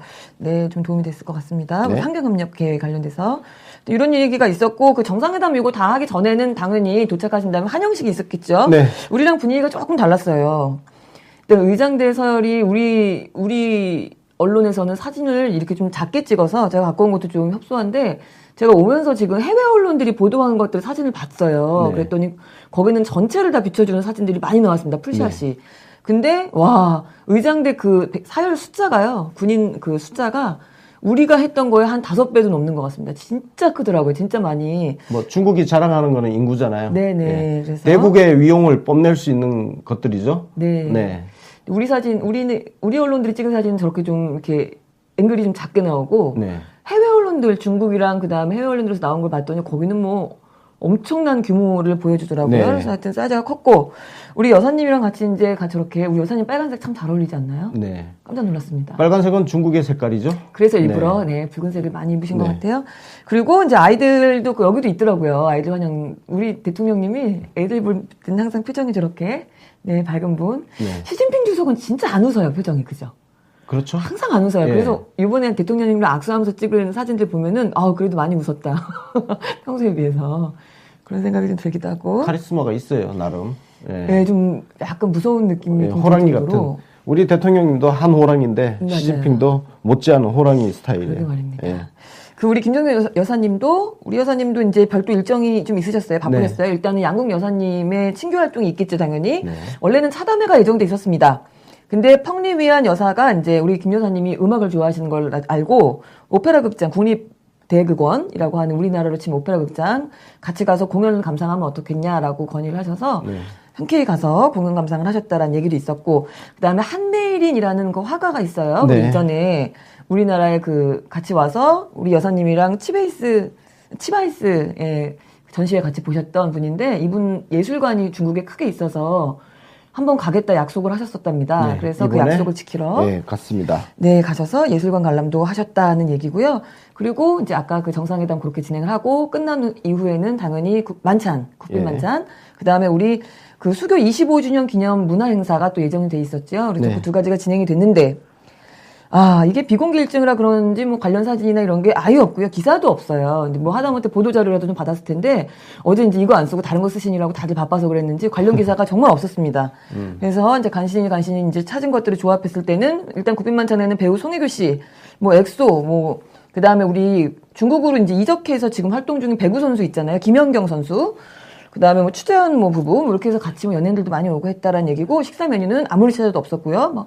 Speaker 12: 좀 도움이 됐을 것 같습니다. 환경 협력 계획 관련돼서 이런 얘기가 있었고 그 정상회담 이거 다 하기 전에는 당연히 도착하신 다음에 환영식이 있었겠죠. 우리랑 분위기가 조금 달랐어요. 의장대 서열이 우리 언론에서는 사진을 이렇게 좀 작게 찍어서 제가 갖고 온 것도 좀 협소한데 제가 오면서 지금 해외 언론들이 보도하는 것들 사진을 봤어요. 그랬더니 거기는 전체를 다 비춰주는 사진들이 많이 나왔습니다. 풀샷이. 근데 와 의장대 그 사열 숫자가요. 군인 그 숫자가 우리가 했던 거에 한 5배도 넘는 것 같습니다. 진짜 크더라고요. 진짜 많이.
Speaker 13: 뭐 중국이 자랑하는 거는 인구잖아요.
Speaker 12: 그래서
Speaker 13: 대국의 위용을 뽐낼 수 있는 것들이죠.
Speaker 12: 우리 사진, 우리 언론들이 찍은 사진은 저렇게 좀 이렇게 앵글이 좀 작게 나오고 해외 언론들 중국이랑 그 다음에 해외 언론들에서 나온 걸 봤더니 거기는 뭐 엄청난 규모를 보여주더라고요. 그래서 하여튼 사이즈가 컸고 우리 여사님이랑 같이 이제 저렇게 우리 여사님 빨간색 참 잘 어울리지 않나요? 깜짝 놀랐습니다.
Speaker 13: 빨간색은 중국의 색깔이죠.
Speaker 12: 그래서 일부러 붉은색을 많이 입으신 것 같아요. 그리고 이제 아이들도 여기도 있더라고요. 아이들 환영. 우리 대통령님이 애들 볼 때는 항상 표정이 저렇게 밝은 분. 시진핑 주석은 진짜 안 웃어요, 표정이. 그죠?
Speaker 13: 그렇죠.
Speaker 12: 항상 안 웃어요. 그래서 이번에 대통령님이랑 악수하면서 찍은 사진들 보면은, 그래도 많이 웃었다. 평소에 비해서. 그런 생각이 좀 들기도 하고.
Speaker 13: 카리스마가 있어요, 나름.
Speaker 12: 네, 좀 약간 무서운 느낌이
Speaker 13: 호랑이 같은. 우리 대통령님도 한 호랑이인데
Speaker 12: 맞아요.
Speaker 13: 시진핑도 못지않은 호랑이 스타일이에요.
Speaker 12: 그러게 말입니다. 그 우리 김정은 여사님도 우리 여사님도 이제 별도 일정이 좀 있으셨어요. 바쁘셨어요. 일단은 양국 여사님의 친교 활동이 있겠죠, 당연히. 원래는 차담회가 예정돼 있었습니다. 근데 펑리위안 여사가 이제 우리 김 여사님이 음악을 좋아하시는 걸 알고 오페라 극장 국립대극원이라고 하는 우리나라로 치면 오페라 극장 같이 가서 공연을 감상하면 어떻겠냐라고 건의를 하셔서 흔쾌히 가서 공연 감상을 하셨다라는 얘기도 있었고, 그다음에 한메일인이라는 그 화가가 있어요. 그 이전에 우리나라에 같이 와서 우리 여사님이랑 치바이스 전시회 같이 보셨던 분인데, 이분 예술관이 중국에 크게 있어서 한번 가겠다 약속을 하셨었답니다. 그래서 그 약속을 지키러
Speaker 13: 갔습니다.
Speaker 12: 네, 가셔서 예술관 관람도 하셨다는 얘기고요. 그리고 이제 아까 그 정상회담 그렇게 진행을 하고 끝난 이후에는 당연히 만찬, 국빈 만찬. 그다음에 우리 그 수교 25주년 기념 문화 행사가 또 예정이 돼 있었죠. 그래서 그 두 가지가 진행이 됐는데, 이게 비공개 일정이라 그런지 뭐 관련 사진이나 이런 게 아예 없고요. 기사도 없어요. 근데 뭐 하다못해 보도자료라도 좀 받았을 텐데, 어제 이제 이거 안 쓰고 다른 거 쓰시느라고 다들 바빠서 그랬는지 관련 기사가 정말 없었습니다. 그래서 이제 간신히 이제 찾은 것들을 조합했을 때는 일단 국빈만찬에는 배우 송혜교 씨, 뭐 엑소, 그 다음에 우리 중국으로 이제 이적해서 지금 활동 중인 배구 선수 있잖아요. 김연경 선수. 그 다음에 뭐 추재현 부부, 이렇게 해서 같이 연예인들도 많이 오고 했다라는 얘기고, 식사 메뉴는 아무리 찾아도 없었고요.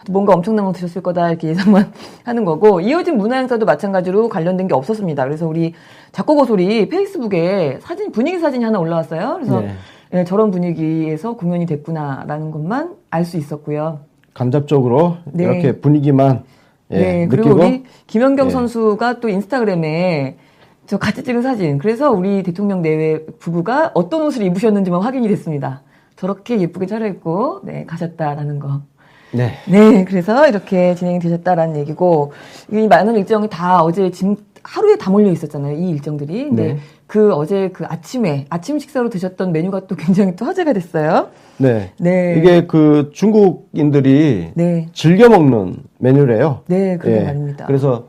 Speaker 12: 뭔가 엄청난 거 드셨을 거다, 이렇게 예상만 하는 거고, 이어진 문화 행사도 마찬가지로 관련된 게 없었습니다. 그래서 우리 작곡어소리 페이스북에 분위기 사진이 하나 올라왔어요. 그래서 저런 분위기에서 공연이 됐구나라는 것만 알 수 있었고요.
Speaker 13: 간접적으로 이렇게 분위기만
Speaker 12: 그리고
Speaker 13: 느끼고,
Speaker 12: 우리 김연경 선수가 또 인스타그램에 저 같이 찍은 사진. 그래서 우리 대통령 내외 부부가 어떤 옷을 입으셨는지만 확인이 됐습니다. 저렇게 예쁘게 차려입고 가셨다라는 거. 네, 그래서 이렇게 진행이 되셨다라는 얘기고, 이 많은 일정이 다 어제 하루에 다 몰려 있었잖아요. 이 일정들이. 근데 어제 아침 식사로 드셨던 메뉴가 또 굉장히 또 화제가 됐어요.
Speaker 13: 이게 그 중국인들이 즐겨 먹는 메뉴래요.
Speaker 12: 그게 말입니다.
Speaker 13: 그래서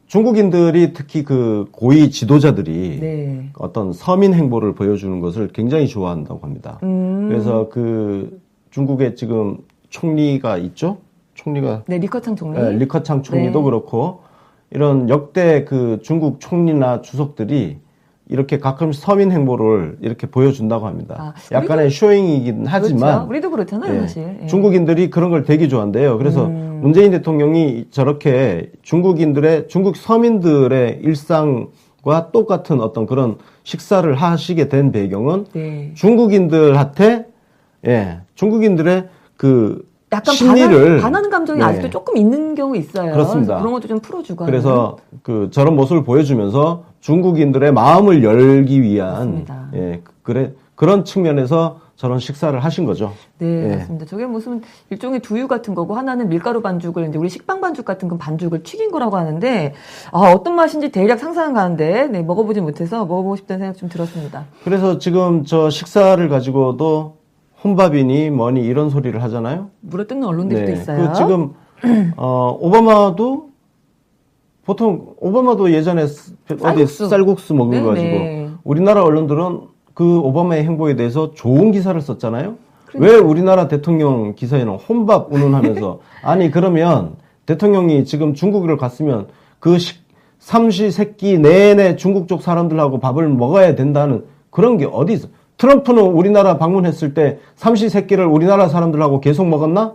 Speaker 13: 중국인들이 특히 그 고위 지도자들이 어떤 서민 행보를 보여주는 것을 굉장히 좋아한다고 합니다. 그래서 그 중국에 지금 총리가 있죠? 총리가
Speaker 12: 리커창 총리.
Speaker 13: 리커창 총리도 그렇고, 이런 역대 그 중국 총리나 주석들이 이렇게 가끔씩 서민 행보를 이렇게 보여준다고 합니다. 약간의 쇼잉이긴 하지만,
Speaker 12: 그렇죠. 우리도 그렇잖아요, 사실.
Speaker 13: 중국인들이 그런 걸 되게 좋아한대요. 그래서 문재인 대통령이 저렇게 중국 서민들의 일상과 똑같은 어떤 그런 식사를 하시게 된 배경은 중국인들한테 중국인들의 그
Speaker 12: 약간
Speaker 13: 심리를
Speaker 12: 반하는 감정이 아직도 조금 있는 경우 있어요.
Speaker 13: 그렇습니다.
Speaker 12: 그런 것도 좀 풀어주고.
Speaker 13: 그래서 저런 모습을 보여주면서 중국인들의 마음을 열기 위한 그런 측면에서 저런 식사를 하신 거죠.
Speaker 12: 맞습니다. 저게 무슨 일종의 두유 같은 거고, 하나는 밀가루 반죽을 이제 우리 식빵 반죽 같은 그 반죽을 튀긴 거라고 하는데, 어떤 맛인지 대략 상상은 가는데 먹어보지 못해서 먹어보고 싶다는 생각 좀 들었습니다.
Speaker 13: 그래서 지금 저 식사를 가지고도 혼밥이니 뭐니 이런 소리를 하잖아요.
Speaker 12: 물어뜯는 언론들도 있어요.
Speaker 13: 지금 오바마도 예전에 쌀국수 먹은 거 가지고 우리나라 언론들은 그 오바마의 행보에 대해서 좋은 기사를 썼잖아요. 왜 우리나라 대통령 기사에는 혼밥 운운하면서 아니 그러면 대통령이 지금 중국을 갔으면 그 삼시세끼 내내 중국 쪽 사람들하고 밥을 먹어야 된다는 그런 게 어디 있어? 트럼프는 우리나라 방문했을 때 삼시세끼를 우리나라 사람들하고 계속 먹었나?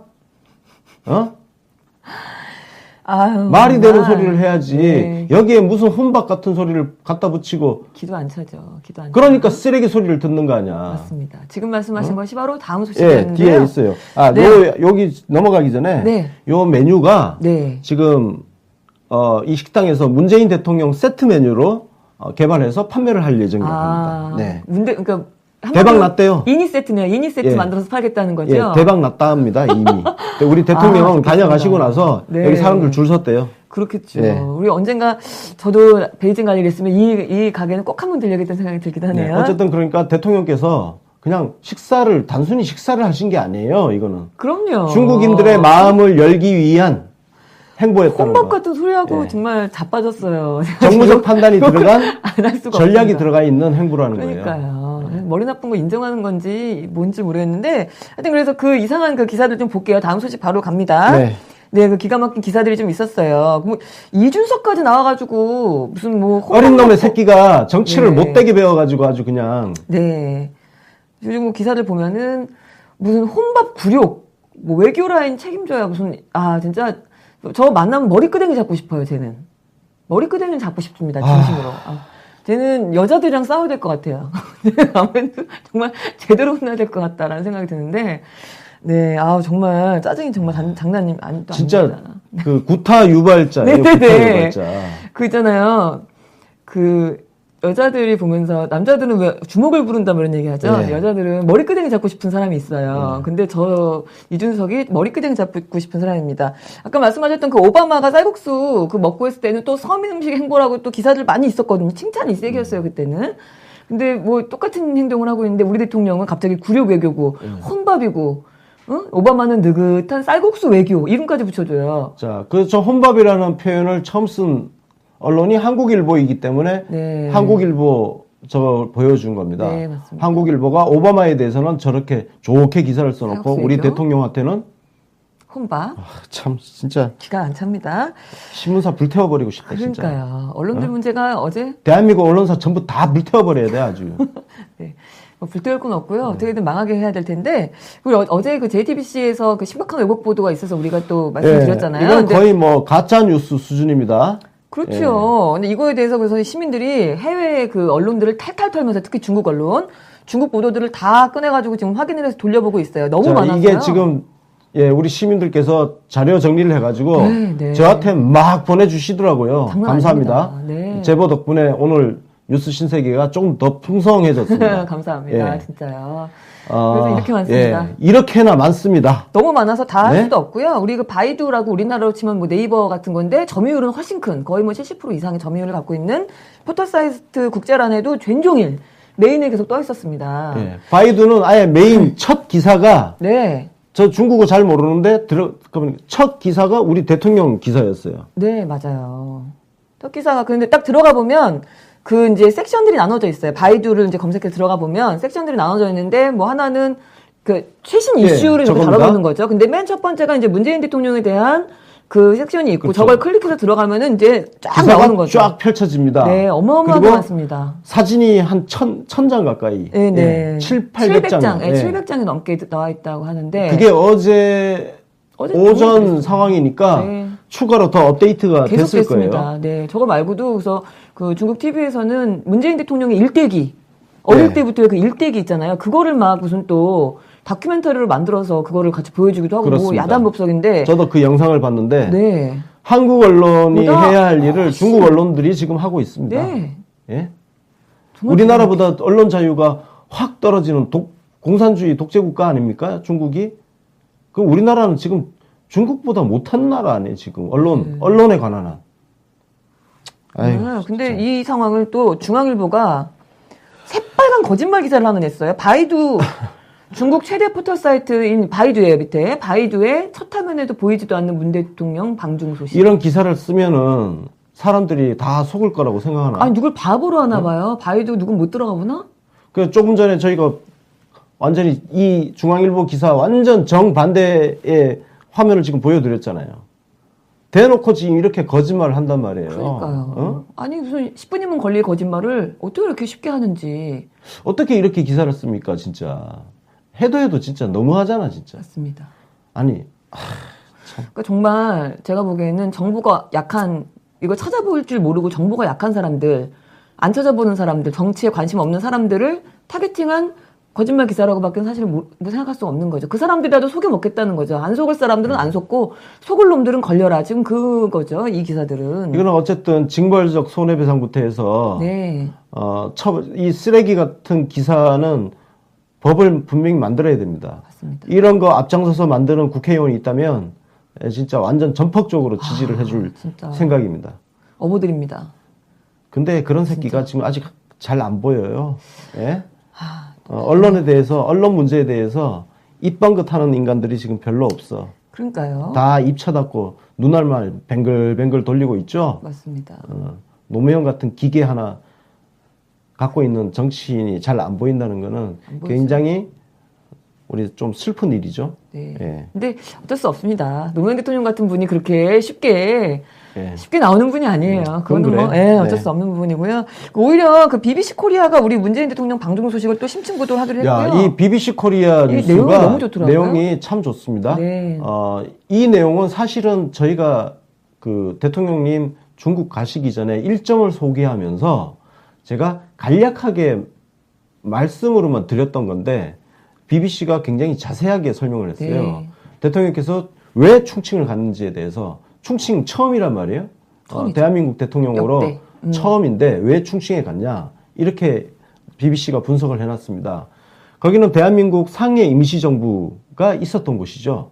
Speaker 13: 말이 되는 소리를 해야지. 여기에 무슨 혼밥 같은 소리를 갖다 붙이고.
Speaker 12: 기도 안 차죠.
Speaker 13: 그러니까 쓰레기 소리를 듣는 거 아니야.
Speaker 12: 맞습니다. 지금 말씀하신 것이 바로 다음 소식이었는데요.
Speaker 13: 뒤에 있어요. 여기 넘어가기 전에 요 메뉴가 지금 이 식당에서 문재인 대통령 세트 메뉴로 개발해서 판매를 할 예정이라고 합니다.
Speaker 12: 그러니까
Speaker 13: 대박 났대요.
Speaker 12: 이니 세트네요. 이니 세트 만들어서 팔겠다는 거죠.
Speaker 13: 대박 났다 합니다. 이미. 우리 대통령 다녀가시고 나서 여기 사람들 줄 섰대요.
Speaker 12: 그렇겠죠. 우리 언젠가 저도 베이징 갈 일 있으면 이 가게는 꼭 한번 들려야겠다는 생각이 들기도 하네요.
Speaker 13: 어쨌든 그러니까 대통령께서 그냥 단순히 식사를 하신 게 아니에요. 이거는.
Speaker 12: 그럼요.
Speaker 13: 중국인들의 마음을 열기 위한 행보했다는
Speaker 12: 혼밥
Speaker 13: 거.
Speaker 12: 같은 소리하고
Speaker 13: 예.
Speaker 12: 정말 자빠졌어요.
Speaker 13: 정무적 판단이 들어간
Speaker 12: 안할 수가
Speaker 13: 전략이
Speaker 12: 없습니다.
Speaker 13: 들어가 있는 행보라는
Speaker 12: 그러니까요. 머리 나쁜 거 인정하는 건지 뭔지 모르겠는데 하여튼 그래서 그 이상한 그 기사들 좀 볼게요. 다음 소식 바로 갑니다.
Speaker 13: 네.
Speaker 12: 네, 그 기가 막힌 기사들이 좀 있었어요. 뭐 이준석까지 나와가지고 무슨 뭐
Speaker 13: 어린 놈의 새끼가 정치를
Speaker 12: 네.
Speaker 13: 못되게 배워가지고 아주 그냥
Speaker 12: 네. 요즘 뭐 기사들 보면은 무슨 혼밥 굴욕, 뭐 외교 라인 책임져야 무슨 진짜 저 만나면 머리끄댕이 잡고 싶어요. 쟤는 머리끄댕이 잡고 싶습니다. 진심으로. 쟤는 여자들이랑 싸워야 될 것 같아요. 아무래도 정말 제대로 혼나야 될 것 같다라는 생각이 드는데. 네, 정말 짜증이 정말 장난님 아니도
Speaker 13: 진짜 그 구타 유발자예요.
Speaker 12: 네네네.
Speaker 13: 구타 유발자.
Speaker 12: 그 있잖아요. 그 여자들이 보면서 남자들은 왜 주먹을 부른다 뭐 이런 얘기하죠.
Speaker 13: 네.
Speaker 12: 여자들은 머리끄댕이 잡고 싶은 사람이 있어요. 근데 저 이준석이 머리끄댕이 잡고 싶은 사람입니다. 아까 말씀하셨던 그 오바마가 쌀국수 그 먹고 했을 때는 또 서민 음식 행보라고 또 기사들 많이 있었거든요. 칭찬이 세게였어요 그때는. 근데 뭐 똑같은 행동을 하고 있는데 우리 대통령은 갑자기 굴욕 외교고 혼밥이고. 응? 오바마는 느긋한 쌀국수 외교 이름까지 붙여줘요.
Speaker 13: 자, 저 혼밥이라는 표현을 처음 쓴 언론이 한국일보이기 때문에
Speaker 12: 네.
Speaker 13: 한국일보 저걸 보여준 겁니다.
Speaker 12: 네, 맞습니다.
Speaker 13: 한국일보가 오바마에 대해서는 저렇게 좋게 기사를 써놓고
Speaker 12: 쌀국수
Speaker 13: 우리
Speaker 12: 외교?
Speaker 13: 대통령한테는
Speaker 12: 혼밥.
Speaker 13: 참 진짜
Speaker 12: 기가 안 찹니다.
Speaker 13: 신문사 불태워버리고 싶다. 진짜.
Speaker 12: 그러니까요. 언론들 문제가 어제
Speaker 13: 대한민국 언론사 전부 다 불태워버려야 돼 아주.
Speaker 12: 네. 불태울 건 없고요. 어떻게든 망하게 해야 될 텐데. 그리고 어제 그 JTBC에서 그 심각한 왜곡 보도가 있어서 우리가 또 말씀드렸잖아요.
Speaker 13: 이건 거의 뭐 가짜 뉴스 수준입니다.
Speaker 12: 그렇죠. 근데 이거에 대해서 그래서 시민들이 해외 그 언론들을 탈탈 털면서 특히 중국 언론, 중국 보도들을 다 꺼내가지고 지금 확인을 해서 돌려보고 있어요. 너무 많아서요.
Speaker 13: 이게 지금 우리 시민들께서 자료 정리를 해가지고
Speaker 12: 네.
Speaker 13: 저한테 막 보내주시더라고요.
Speaker 12: 장난
Speaker 13: 감사합니다.
Speaker 12: 아닙니다. 네.
Speaker 13: 제보 덕분에 오늘 뉴스 신세계가 좀 더 풍성해졌습니다.
Speaker 12: 감사합니다. 진짜요. 그래서 이렇게 많습니다.
Speaker 13: 이렇게나 많습니다.
Speaker 12: 너무 많아서 다 할
Speaker 13: 네?
Speaker 12: 수도 없고요. 우리 그 바이두라고 우리나라로 치면 뭐 네이버 같은 건데 점유율은 훨씬 큰 거의 뭐 70% 이상의 점유율을 갖고 있는 포털 사이트 국제란에도 종일 메인에 계속 떠 있었습니다.
Speaker 13: 바이두는 아예 메인 첫 기사가
Speaker 12: 네.
Speaker 13: 저 중국어 잘 모르는데 첫 기사가 우리 대통령 기사였어요.
Speaker 12: 네, 맞아요. 첫 기사가 그런데 딱 들어가 보면 그 이제 섹션들이 나눠져 있어요. 바이두를 이제 검색해 들어가 보면 섹션들이 나눠져 있는데 뭐 하나는 그 최신 이슈를 이렇게 다뤄보는 거죠. 근데 맨 첫 번째가 이제 문재인 대통령에 대한 그 섹션이 있고 저걸 클릭해서 들어가면은 이제 쫙 나오는 거죠.
Speaker 13: 쫙 펼쳐집니다.
Speaker 12: 네, 어마어마하게 많습니다.
Speaker 13: 사진이 한 1000장 가까이.
Speaker 12: 네.
Speaker 13: 700장.
Speaker 12: 700장이 넘게 나와 있다고 하는데.
Speaker 13: 그게 어제 오전 상황이니까 추가로 더 업데이트가 됐을 거예요.
Speaker 12: 네, 저거 말고도 그래서 그 중국 TV에서는 문재인 대통령의 일대기 어릴 때부터의 그 일대기 있잖아요. 그거를 막 무슨 또 다큐멘터리를 만들어서 그거를 같이 보여주기도 하고 뭐 야단법석인데.
Speaker 13: 저도 그 영상을 봤는데 한국 언론이 해야 할 일을 중국 언론들이 지금 하고 있습니다.
Speaker 12: 네.
Speaker 13: 예? 우리나라보다 언론 자유가 확 떨어지는 공산주의 독재국가 아닙니까? 중국이? 그럼 우리나라는 지금 중국보다 못한 나라 아니에요, 지금. 언론에 관한 한.
Speaker 12: 아유, 근데 이 상황을 또 중앙일보가 새빨간 거짓말 기사를 하나 냈어요. 바이두, 중국 최대 포털 사이트인 바이두예요, 밑에. 바이두의 첫 화면에도 보이지도 않는 문 대통령 방중 소식.
Speaker 13: 이런 기사를 쓰면은 사람들이 다 속을 거라고 생각하나?
Speaker 12: 아니, 누굴 바보로 하나 봐요. 바이두 누군 못 들어가 보나?
Speaker 13: 조금 전에 저희가 완전히 이 중앙일보 기사 완전 정반대의 화면을 지금 보여드렸잖아요. 대놓고 지금 이렇게 거짓말을 한단 말이에요.
Speaker 12: 그러니까요. 아니 무슨 10분이면 걸릴 거짓말을 어떻게 이렇게 쉽게 하는지.
Speaker 13: 어떻게 이렇게 기사를 씁니까 진짜. 해도 진짜 너무하잖아 진짜.
Speaker 12: 맞습니다.
Speaker 13: 아니
Speaker 12: 그러니까 정말 제가 보기에는 정보가 약한 이거 찾아볼 줄 모르고 정보가 약한 사람들 안 찾아보는 사람들 정치에 관심 없는 사람들을 타겟팅한 거짓말 기사라고밖에 사실 생각할 수가 없는 거죠. 그 사람들이라도 속여 먹겠다는 거죠. 안 속을 사람들은 안 속고 속을 놈들은 걸려라. 지금 그거죠. 이 기사들은.
Speaker 13: 이거는 어쨌든 징벌적 손해배상부터 해서 이 쓰레기 같은 기사는 법을 분명히 만들어야 됩니다.
Speaker 12: 맞습니다.
Speaker 13: 이런 거 앞장서서 만드는 국회의원이 있다면 진짜 완전 전폭적으로 지지를 해줄 생각입니다.
Speaker 12: 어부들입니다.
Speaker 13: 근데 그런 새끼가 지금 아직 잘 안 보여요. 예? 언론에 대해서, 언론 문제에 대해서 입방긋하는 인간들이 지금 별로 없어.
Speaker 12: 그러니까요.
Speaker 13: 다 입 쳐닫고 눈알만 뱅글뱅글 돌리고 있죠.
Speaker 12: 맞습니다.
Speaker 13: 노무현 같은 기계 하나 갖고 있는 정치인이 잘 안 보인다는 거는 굉장히 우리 좀 슬픈 일이죠.
Speaker 12: 네.
Speaker 13: 예.
Speaker 12: 근데 어쩔 수 없습니다. 노무현 대통령 같은 분이 그렇게 쉽게
Speaker 13: 예.
Speaker 12: 나오는 분이 아니에요. 그건
Speaker 13: 그래.
Speaker 12: 뭐, 예, 어쩔 수 없는 부분이고요. 오히려 그 BBC 코리아가 우리 문재인 대통령 방송 소식을 또 심층 보도를 하기로 했고요.
Speaker 13: 이 BBC 코리아
Speaker 12: 이
Speaker 13: 뉴스가
Speaker 12: 내용이 너무 좋더라고요.
Speaker 13: 내용이 참 좋습니다.
Speaker 12: 네.
Speaker 13: 이 내용은 사실은 저희가 그 대통령님 중국 가시기 전에 일정을 소개하면서 제가 간략하게 말씀으로만 드렸던 건데 BBC가 굉장히 자세하게 설명을 했어요.
Speaker 12: 네.
Speaker 13: 대통령께서 왜 충칭을 갔는지에 대해서 충칭 처음이란 말이에요. 대한민국 대통령으로
Speaker 12: 역대.
Speaker 13: 처음인데 왜 충칭에 갔냐 이렇게 BBC가 분석을 해놨습니다. 거기는 대한민국 상해 임시정부가 있었던 곳이죠.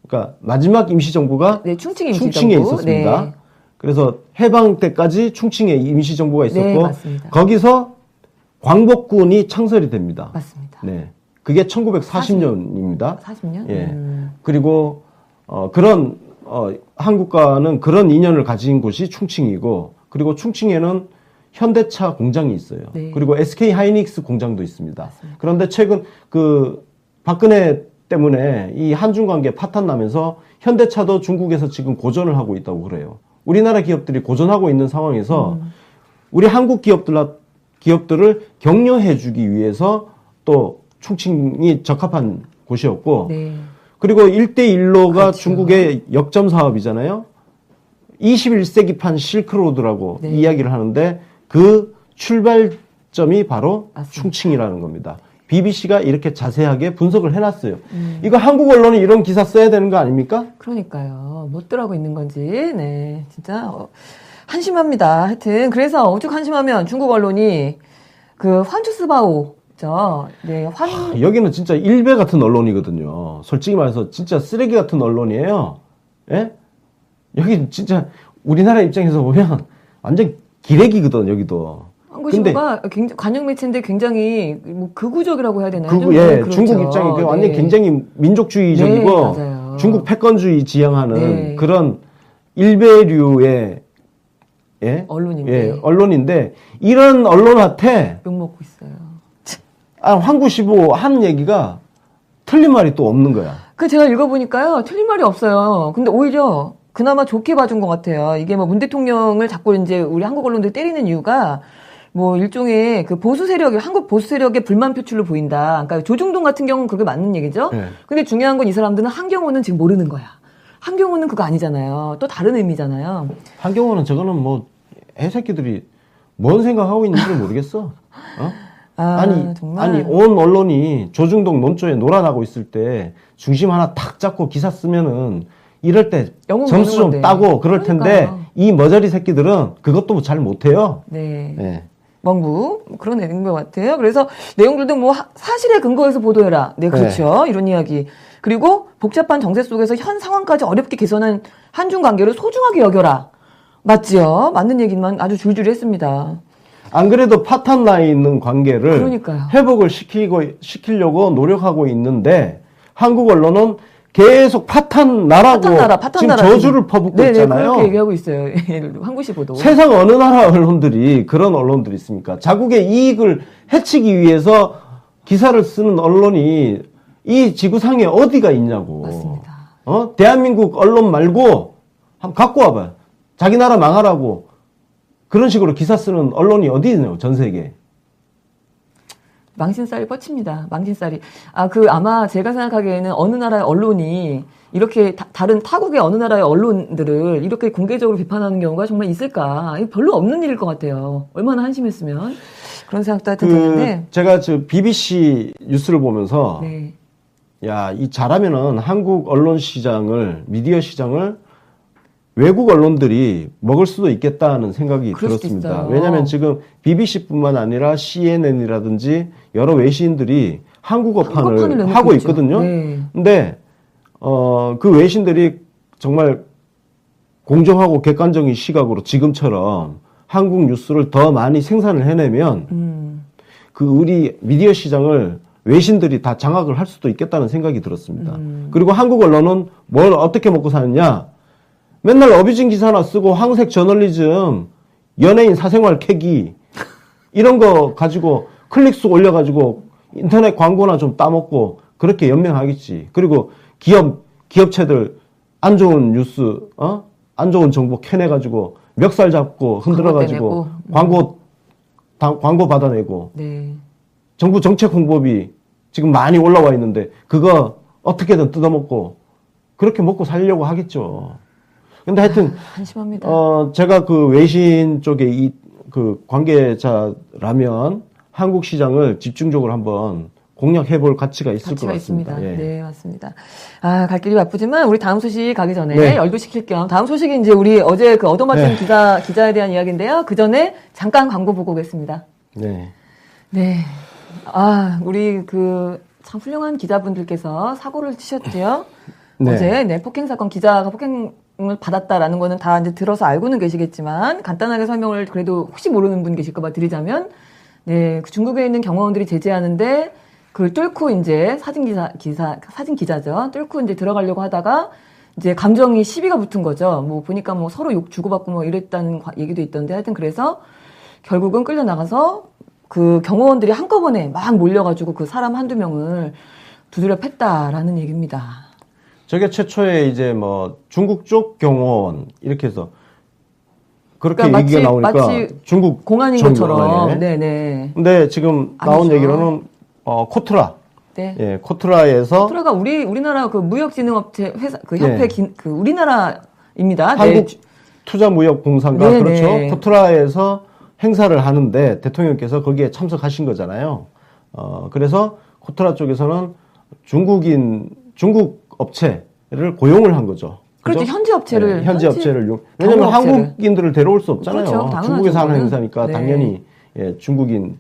Speaker 13: 그러니까 마지막 임시정부가
Speaker 12: 네, 충칭
Speaker 13: 충칭에 있었습니다.
Speaker 12: 네.
Speaker 13: 그래서 해방 때까지 충칭에 임시정부가 있었고
Speaker 12: 네, 맞습니다.
Speaker 13: 거기서 광복군이 창설이 됩니다.
Speaker 12: 맞습니다.
Speaker 13: 네, 그게 1940년입니다.
Speaker 12: 40년?
Speaker 13: 예. 그리고 그런 한국과는 그런 인연을 가진 곳이 충칭이고 그리고 충칭에는 현대차 공장이 있어요.
Speaker 12: 네.
Speaker 13: 그리고 SK 하이닉스 공장도 있습니다. 맞습니다. 그런데 최근 그 박근혜 때문에 이 한중 관계 파탄 나면서 현대차도 중국에서 지금 고전을 하고 있다고 그래요. 우리나라 기업들이 고전하고 있는 상황에서 우리 한국 기업들을 격려해주기 위해서 또 충칭이 적합한 곳이었고
Speaker 12: 네.
Speaker 13: 그리고 1대1로가
Speaker 12: 그렇죠.
Speaker 13: 중국의 역점 사업이잖아요. 21세기판 실크로드라고
Speaker 12: 네.
Speaker 13: 이야기를 하는데 그 출발점이 바로
Speaker 12: 맞습니다.
Speaker 13: 충칭이라는 겁니다. BBC가 이렇게 자세하게 분석을 해놨어요. 이거 한국 언론이 이런 기사 써야 되는 거 아닙니까?
Speaker 12: 그러니까요. 못 들어가고 있는 건지, 네. 진짜, 한심합니다. 하여튼, 그래서 오죽 한심하면 중국 언론이 그 환추스바오, 네,
Speaker 13: 여기는 진짜 일베 같은 언론이거든요. 솔직히 말해서 진짜 쓰레기 같은 언론이에요. 예? 여기 진짜 우리나라 입장에서 보면 완전 기레기거든, 여기도.
Speaker 12: 한국신문가 관영 매체인데 굉장히 뭐 극우적이라고 해야 되나요?
Speaker 13: 그렇죠. 중국 입장이
Speaker 12: 네.
Speaker 13: 완전 굉장히 민족주의적이고
Speaker 12: 네,
Speaker 13: 중국 패권주의 지향하는
Speaker 12: 네.
Speaker 13: 그런 일베류의 언론인데 이런 언론한테
Speaker 12: 욕먹고 있어요.
Speaker 13: 황구시보 한 얘기가 틀린 말이 또 없는 거야.
Speaker 12: 그 제가 읽어보니까요, 틀린 말이 없어요. 근데 오히려 그나마 좋게 봐준 것 같아요. 이게 뭐 문 대통령을 자꾸 이제 우리 한국 언론들 때리는 이유가 뭐 일종의 그 보수 세력이 한국 보수 세력의 불만 표출로 보인다. 그러니까 조중동 같은 경우는 그게 맞는 얘기죠.
Speaker 13: 네.
Speaker 12: 근데 중요한 건 이 사람들은 한경호는 지금 모르는 거야. 한경호는 그거 아니잖아요. 또 다른 의미잖아요.
Speaker 13: 한경호는 저거는 뭐 애새끼들이 뭔 생각하고 있는지 모르겠어.
Speaker 12: 정말.
Speaker 13: 온 언론이 조중동 논조에 놀아나고 있을 때 중심 하나 탁 잡고 기사 쓰면은 이럴 때 점수 좀
Speaker 12: 건데.
Speaker 13: 따고 그럴 텐데
Speaker 12: 그러니까요.
Speaker 13: 이 머저리 새끼들은 그것도 잘 못해요.
Speaker 12: 네.
Speaker 13: 네.
Speaker 12: 멍부 그런 내용인 것 같아요. 그래서 내용들도 뭐 사실에 근거해서 보도해라. 네, 그렇죠. 이런 이야기. 그리고 복잡한 정세 속에서 현 상황까지 어렵게 개선한 한중 관계를 소중하게 여겨라. 맞지요? 맞는 얘기만 아주 줄줄이 했습니다.
Speaker 13: 안 그래도 파탄 나 있는 관계를
Speaker 12: 그러니까요.
Speaker 13: 회복을 시키려고 노력하고 있는데 한국 언론은 계속 파탄 나라고 지금 저주를 퍼붓고 있잖아요.
Speaker 12: 네, 그렇게 얘기하고 있어요. 한국시보도.
Speaker 13: 세상 어느 나라 언론들이 그런 언론들이 있습니까? 자국의 이익을 해치기 위해서 기사를 쓰는 언론이 이 지구상에 어디가 있냐고.
Speaker 12: 맞습니다.
Speaker 13: 대한민국 언론 말고 한번 갖고 와봐요. 자기 나라 망하라고 그런 식으로 기사 쓰는 언론이 어디 있나요? 전 세계에.
Speaker 12: 망신살이 뻗칩니다. 망신살이. 아마 제가 생각하기에는 어느 나라의 언론이 이렇게 다른 타국의 어느 나라의 언론들을 이렇게 공개적으로 비판하는 경우가 정말 있을까? 별로 없는 일일 것 같아요. 얼마나 한심했으면. 그런 생각도 하여튼 드는데.
Speaker 13: 제가 BBC 뉴스를 보면서
Speaker 12: 네.
Speaker 13: 야, 이 잘하면은 한국 언론 시장을, 미디어 시장을 외국 언론들이 먹을 수도 있겠다는 생각이 들었습니다. 왜냐하면 지금 BBC뿐만 아니라 CNN이라든지 여러 외신들이 한국어판을 하고 있거든요.
Speaker 12: 네.
Speaker 13: 근데 그 외신들이 정말 공정하고 객관적인 시각으로 지금처럼 한국 뉴스를 더 많이 생산을 해내면 그 우리 미디어 시장을 외신들이 다 장악을 할 수도 있겠다는 생각이 들었습니다. 그리고 한국 언론은 뭘 어떻게 먹고 사느냐? 맨날 어뷰징 기사나 쓰고 황색 저널리즘, 연예인 사생활 캐기 이런 거 가지고 클릭수 올려가지고 인터넷 광고나 좀 따먹고 그렇게 연명하겠지. 그리고 기업체들 안 좋은 뉴스, 안 좋은 정보 캐내가지고 멱살 잡고 흔들어가지고 광고 받아내고.
Speaker 12: 네.
Speaker 13: 정부 정책 홍보비 지금 많이 올라와 있는데 그거 어떻게든 뜯어먹고 그렇게 먹고 살려고 하겠죠. 근데 하여튼
Speaker 12: 한심합니다.
Speaker 13: 제가 그 외신 쪽에 그 관계자라면 한국 시장을 집중적으로 한번 공략해 볼 가치가 있을 것 같습니다. 예.
Speaker 12: 네, 맞습니다. 아, 갈 길이 바쁘지만 우리 다음 소식 가기 전에
Speaker 13: 네.
Speaker 12: 열도시킬 겸 다음 소식이 이제 우리 어제 그 얻어맞춘 기자에 대한 이야기인데요. 그 전에 잠깐 광고 보고 오겠습니다.
Speaker 13: 네.
Speaker 12: 네. 아, 우리 그 참 훌륭한 기자분들께서 사고를 치셨죠.
Speaker 13: 네.
Speaker 12: 어제 폭행 사건 기자가 폭행을 받았다라는 거는 다 이제 들어서 알고는 계시겠지만 간단하게 설명을 그래도 혹시 모르는 분 계실까 봐 드리자면 네, 그 중국에 있는 경호원들이 제재하는데 그걸 뚫고 이제 사진 기자죠. 뚫고 이제 들어가려고 하다가 이제 감정이 시비가 붙은 거죠. 뭐 보니까 뭐 서로 욕 주고받고 뭐 이랬다는 얘기도 있던데 하여튼 그래서 결국은 끌려 나가서 그 경호원들이 한꺼번에 막 몰려가지고 그 사람 한두 명을 두드려 팼다라는 얘기입니다.
Speaker 13: 저게 최초에 이제 뭐 중국 쪽 경호원 이렇게 해서 그렇게
Speaker 12: 그러니까
Speaker 13: 얘기가 나오니까
Speaker 12: 마치
Speaker 13: 중국
Speaker 12: 공안인 것처럼. 네네.
Speaker 13: 근데 지금 나온
Speaker 12: 아니죠.
Speaker 13: 얘기로는 코트라.
Speaker 12: 네.
Speaker 13: 예, 코트라에서
Speaker 12: 코트라가 우리나라 그 무역진흥업체 회사 그
Speaker 13: 네.
Speaker 12: 협회 그 우리나라입니다.
Speaker 13: 한국
Speaker 12: 네.
Speaker 13: 투자무역공사인가
Speaker 12: 네네.
Speaker 13: 그렇죠. 코트라에서 행사를 하는데 대통령께서 거기에 참석하신 거잖아요. 그래서 코트라 쪽에서는 중국 업체를 고용을 한 거죠.
Speaker 12: 그렇죠.
Speaker 13: 그죠?
Speaker 12: 현지 업체를.
Speaker 13: 네, 현지 업체를 왜냐면 한국인들을 데려올 수 없잖아요.
Speaker 12: 그렇죠.
Speaker 13: 중국에서 하는
Speaker 12: 그거는.
Speaker 13: 행사니까
Speaker 12: 네.
Speaker 13: 당연히 중국인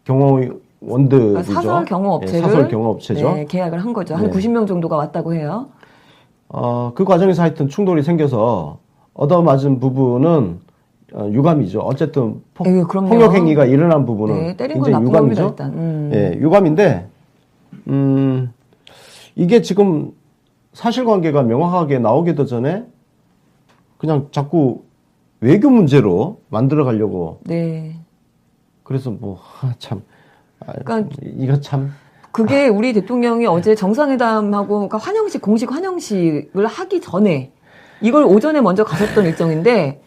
Speaker 13: 경호원들이죠.
Speaker 12: 그러니까 사설 경호업체를
Speaker 13: 사설 경호업체죠.
Speaker 12: 네, 계약을 한 거죠. 한
Speaker 13: 네.
Speaker 12: 90명 정도가 왔다고 해요.
Speaker 13: 그 과정에서 하여튼 충돌이 생겨서 얻어맞은 부분은 유감이죠. 어쨌든 폭력 행위가 일어난 부분은
Speaker 12: 네, 때린 건
Speaker 13: 굉장히
Speaker 12: 나쁜
Speaker 13: 유감이죠.
Speaker 12: 겁니다, 일단.
Speaker 13: 예, 유감인데 이게 지금 사실관계가 명확하게 나오기도 전에 그냥 자꾸 외교 문제로 만들어 가려고.
Speaker 12: 네.
Speaker 13: 그래서 참.
Speaker 12: 그러니까
Speaker 13: 이거 참.
Speaker 12: 그게 우리 대통령이 어제 정상회담하고 그러니까 공식 환영식을 하기 전에 이걸 오전에 먼저 가셨던 일정인데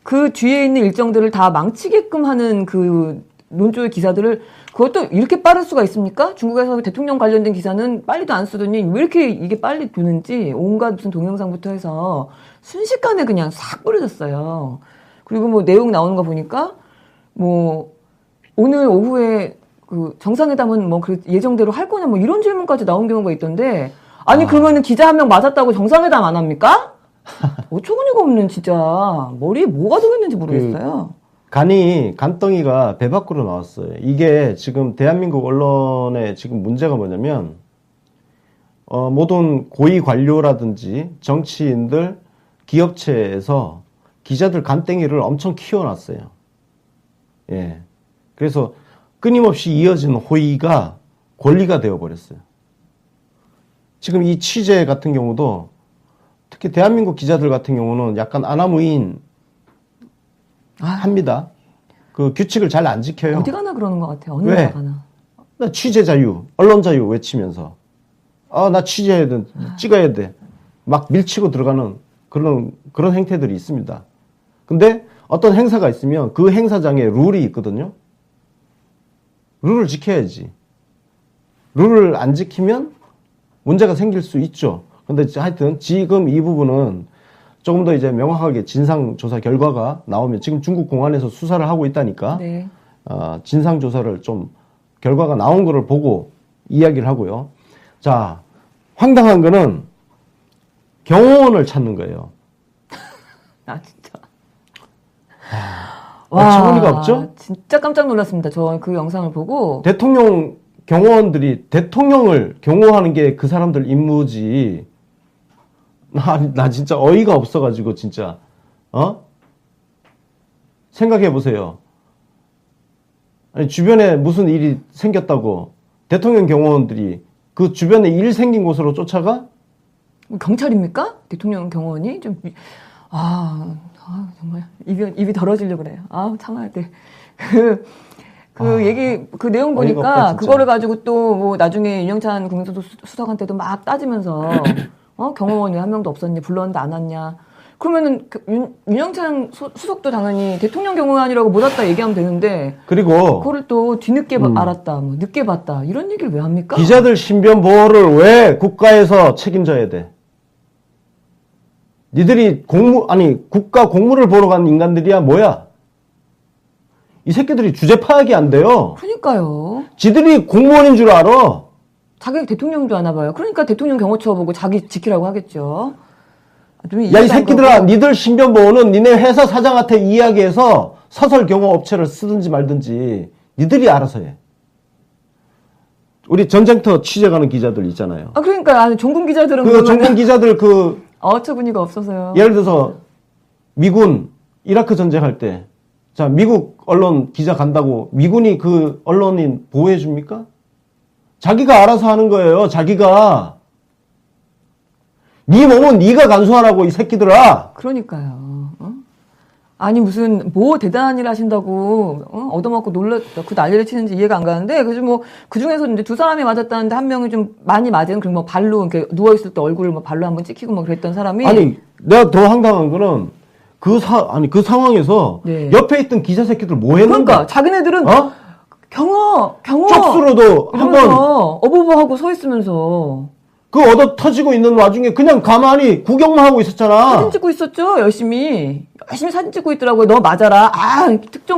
Speaker 12: 그 뒤에 있는 일정들을 다 망치게끔 하는 그 논조의 기사들을 그것도 이렇게 빠를 수가 있습니까? 중국에서 대통령 관련된 기사는 빨리도 안 쓰더니 왜 이렇게 이게 빨리 도는지 온갖 무슨 동영상부터 해서 순식간에 그냥 싹 뿌려졌어요. 그리고 뭐 내용 나오는 거 보니까 뭐 오늘 오후에 그 정상회담은 뭐 예정대로 할 거냐 뭐 이런 질문까지 나온 경우가 있던데 아니 그러면은 기자 한 명 맞았다고 정상회담 안 합니까? 어처구니가 없는 진짜 머리에 뭐가 들어있는지 모르겠어요.
Speaker 13: 간덩이가 배 밖으로 나왔어요. 이게 지금 대한민국 언론의 지금 문제가 뭐냐면 모든 고위 관료라든지 정치인들, 기업체에서 기자들 간땡이를 엄청 키워놨어요. 예. 그래서 끊임없이 이어진 호의가 권리가 되어버렸어요. 지금 이 취재 같은 경우도 특히 대한민국 기자들 같은 경우는 약간 아나무인 합니다. 그 규칙을 잘 안 지켜요.
Speaker 12: 어디 가나 그러는 것 같아요. 어느
Speaker 13: 왜?
Speaker 12: 나라 가나.
Speaker 13: 나 취재 자유, 언론 자유 외치면서 나 취재해야 돼, 찍어야 돼. 막 밀치고 들어가는 그런 행태들이 있습니다. 근데 어떤 행사가 있으면 그 행사장에 룰이 있거든요. 룰을 지켜야지. 룰을 안 지키면 문제가 생길 수 있죠. 근데 하여튼 지금 이 부분은 조금 더 이제 명확하게 진상조사 결과가 나오면 지금 중국 공안에서 수사를 하고 있다니까.
Speaker 12: 네.
Speaker 13: 진상조사를 좀 결과가 나온 거를 보고 이야기를 하고요. 자, 황당한 거는 경호원을 찾는 거예요.
Speaker 12: 진짜.
Speaker 13: 어처구니가 없죠?
Speaker 12: 진짜 깜짝 놀랐습니다. 저 그 영상을 보고.
Speaker 13: 대통령 경호원들이 대통령을 경호하는 게 그 사람들 임무지. 나 진짜 어이가 없어가지고 진짜 생각해 보세요. 아니, 주변에 무슨 일이 생겼다고 대통령 경호원들이 그 주변에 일 생긴 곳으로 쫓아가?
Speaker 12: 경찰입니까? 대통령 경호원이? 정말 입이 더러지려고 그래요. 참아야 돼. 얘기, 그 내용 보니까
Speaker 13: 없다,
Speaker 12: 그거를 가지고 또 뭐 나중에 윤영찬 국민수석한테도 막 따지면서 경호원이 한 명도 없었냐, 불렀는데 안 왔냐. 그러면은 윤영찬 수석도 당연히 대통령 경호원이라고 못 왔다 얘기하면 되는데
Speaker 13: 그리고
Speaker 12: 그거를 또 뒤늦게 알았다, 뭐 늦게 봤다 이런 얘기를 왜 합니까?
Speaker 13: 기자들 신변 보호를 왜 국가에서 책임져야 돼? 니들이 국가 공무를 보러 간 인간들이야 뭐야? 이 새끼들이 주제 파악이 안 돼요.
Speaker 12: 그러니까요.
Speaker 13: 지들이 공무원인 줄 알아.
Speaker 12: 자기 대통령인 줄 아나 봐요. 그러니까 대통령 경호처 보고 자기 지키라고 하겠죠.
Speaker 13: 야, 이 새끼들아, 니들 신변 보호는 니네 회사 사장한테 이야기해서 서설 경호 업체를 쓰든지 말든지 니들이 알아서 해. 우리 전쟁터 취재 가는 기자들 있잖아요.
Speaker 12: 그러니까 종군 기자들은
Speaker 13: 그 종군 기자들
Speaker 12: 어처구니가 없어서요.
Speaker 13: 예를 들어서 미군 이라크 전쟁할 때 자, 미국 언론 기자 간다고 미군이 그 언론인 보호해 줍니까? 자기가 알아서 하는 거예요. 자기가. 네 몸은 네가 간수하라고 이 새끼들아.
Speaker 12: 그러니까요. 아니 무슨 뭐 대단한 일 하신다고 얻어먹고 그 난리를 치는지 이해가 안 가는데 그래서 뭐 그 중에서 이제 두 사람이 맞았다는데 한 명이 좀 많이 맞은 그리고 뭐 발로 이렇게 누워 있을 때 얼굴을 뭐 발로 한번 찍히고 뭐 그랬던 사람이
Speaker 13: 아니 내가 더 황당한 거는 그 상황에서 네. 옆에 있던 기자 새끼들 뭐 했는가?
Speaker 12: 그러니까 자기네들은 경호
Speaker 13: 쪽수로도 한번
Speaker 12: 어버버하고 서 있으면서
Speaker 13: 그 얻어 터지고 있는 와중에 그냥 가만히 구경만 하고 있었잖아.
Speaker 12: 사진 찍고 있었죠. 열심히 사진 찍고 있더라고요. 너 맞아라.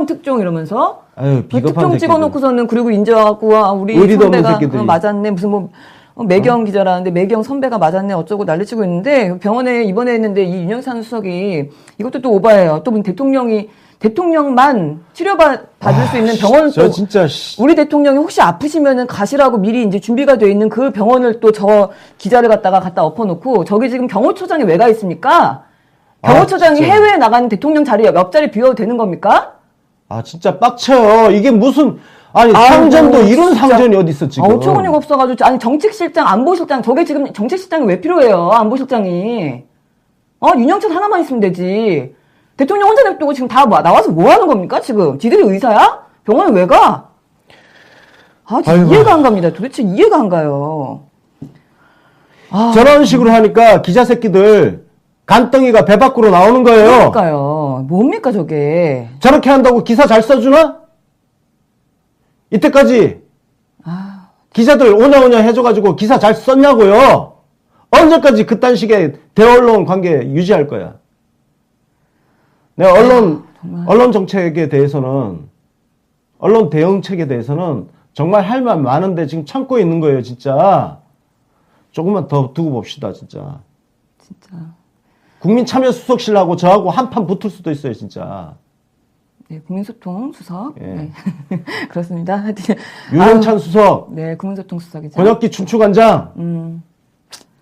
Speaker 12: 특종 이러면서.
Speaker 13: 아유,
Speaker 12: 특종 찍어놓고서는 그리고 인정하고 우리 선배가 맞았네. 무슨 뭐 매경 기자라는데 매경 선배가 맞았네 어쩌고 난리치고 있는데 병원에 입원했는데 이 윤영찬 수석이 이것도 또 오바예요. 또 대통령만 치료받을 수 있는 병원을 또
Speaker 13: 진짜
Speaker 12: 우리 대통령이 혹시 아프시면은 가시라고 미리 이제 준비가 돼 있는 그 병원을 또 저 기자를 갖다 엎어놓고 저기 지금 경호처장이 왜 가 있습니까? 경호처장이 해외에 나가는 대통령 자리 옆자리 비워도 되는 겁니까?
Speaker 13: 진짜 빡쳐요. 이게 무슨 상전도 이런 상전이 어디 있어 지금?
Speaker 12: 어처구니가 없어가지고 정책실장 안보실장 저게 지금 정책실장이 왜 필요해요? 안보실장이 윤영찬 하나만 있으면 되지. 대통령 혼자 냅두고 지금 다 나와서 뭐 하는 겁니까, 지금? 지들이 의사야? 병원에 왜 가? 이해가 안 갑니다. 도대체 이해가 안 가요.
Speaker 13: 저런 식으로 하니까 기자 새끼들 간덩이가 배 밖으로 나오는 거예요.
Speaker 12: 그러니까요. 뭡니까, 저게?
Speaker 13: 저렇게 한다고 기사 잘 써주나? 이때까지 기자들 오냐오냐 해줘가지고 기사 잘 썼냐고요? 언제까지 그딴 식의 대언론 관계 유지할 거야? 내가 언론 정책에 대해서는, 언론 대응책에 대해서는 정말 할 말 많은데 지금 참고 있는 거예요, 진짜. 조금만 더 두고 봅시다, 진짜. 국민참여수석실하고 저하고 한판 붙을 수도 있어요, 진짜.
Speaker 12: 네, 국민소통 수석. 예. 네. 그렇습니다.
Speaker 13: 윤영찬 수석.
Speaker 12: 네, 국민소통 수석이죠.
Speaker 13: 권혁기 춘추관장.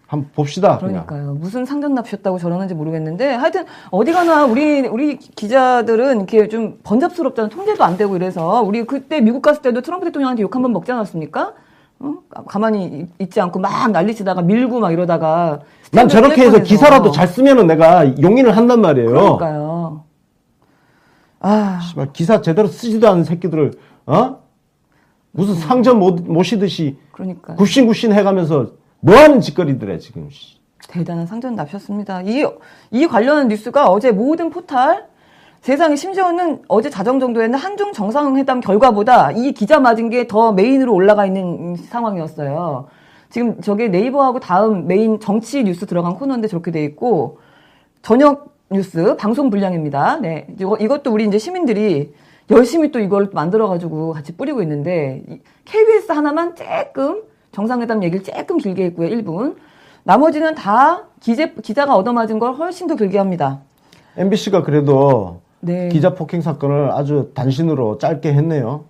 Speaker 13: 한번 봅시다.
Speaker 12: 그러니까요.
Speaker 13: 그냥.
Speaker 12: 무슨 상전 납셨다고 저러는지 모르겠는데 하여튼 어디 가나 우리 기자들은 이렇게 좀 번잡스럽잖아요. 통제도 안 되고 이래서 우리 그때 미국 갔을 때도 트럼프 대통령한테 욕 한 번 먹지 않았습니까? 가만히 있지 않고 막 난리치다가 밀고 막 이러다가
Speaker 13: 난 저렇게 해서 기사라도 잘 쓰면은 내가 용인을 한단 말이에요.
Speaker 12: 그러니까요.
Speaker 13: 씨발 기사 제대로 쓰지도 않은 새끼들을 무슨 상전 모시듯이
Speaker 12: 그러니까
Speaker 13: 굽신굽신 해가면서 뭐하는 짓거리들에 지금.
Speaker 12: 대단한 상전 납셨습니다. 이 관련 뉴스가 어제 모든 포탈 세상에 심지어는 어제 자정 정도에는 한중 정상회담 결과보다 이 기자 맞은 게 더 메인으로 올라가 있는 상황이었어요. 지금 저게 네이버하고 다음 메인 정치 뉴스 들어간 코너인데 저렇게 돼 있고 저녁 뉴스 방송 분량입니다. 네, 이것도 우리 이제 시민들이 열심히 또 이걸 만들어가지고 같이 뿌리고 있는데 KBS 하나만 조금 정상회담 얘기를 조금 길게 했고요. 1분. 나머지는 다 기자가 얻어맞은 걸 훨씬 더 길게 합니다.
Speaker 13: MBC가 그래도
Speaker 12: 네.
Speaker 13: 기자 폭행 사건을 아주 단신으로 짧게 했네요.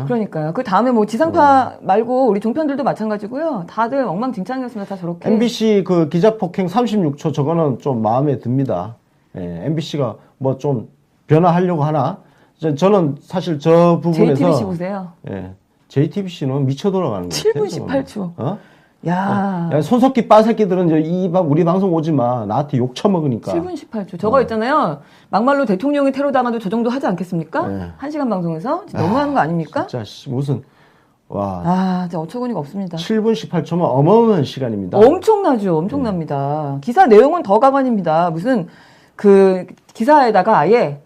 Speaker 12: 그러니까요. 그 다음에 뭐 지상파 말고 우리 종편들도 마찬가지고요. 다들 엉망진창이었습니다. 다 저렇게.
Speaker 13: MBC 그 기자 폭행 36초 저거는 좀 마음에 듭니다. 예, MBC가 뭐 좀 변화하려고 하나? 저는 사실 저 부분에서
Speaker 12: JTBC 보세요.
Speaker 13: 예. JTBC는 미쳐 돌아가는 거야.
Speaker 12: 7분 18초.
Speaker 13: 어?
Speaker 12: 야.
Speaker 13: 야, 손석기 빠새끼들은 우리 방송 오지 마. 나한테 욕 처먹으니까.
Speaker 12: 7분 18초. 저거 있잖아요. 막말로 대통령이 테러 당해도 저 정도 하지 않겠습니까?
Speaker 13: 네.
Speaker 12: 1시간 방송에서 너무하는 거 아닙니까?
Speaker 13: 진짜 무슨 와.
Speaker 12: 진짜 어처구니가 없습니다.
Speaker 13: 7분 18초면 어마어마한 시간입니다.
Speaker 12: 엄청나죠. 엄청납니다. 기사 내용은 더 가관입니다. 무슨 그 기사에다가 아예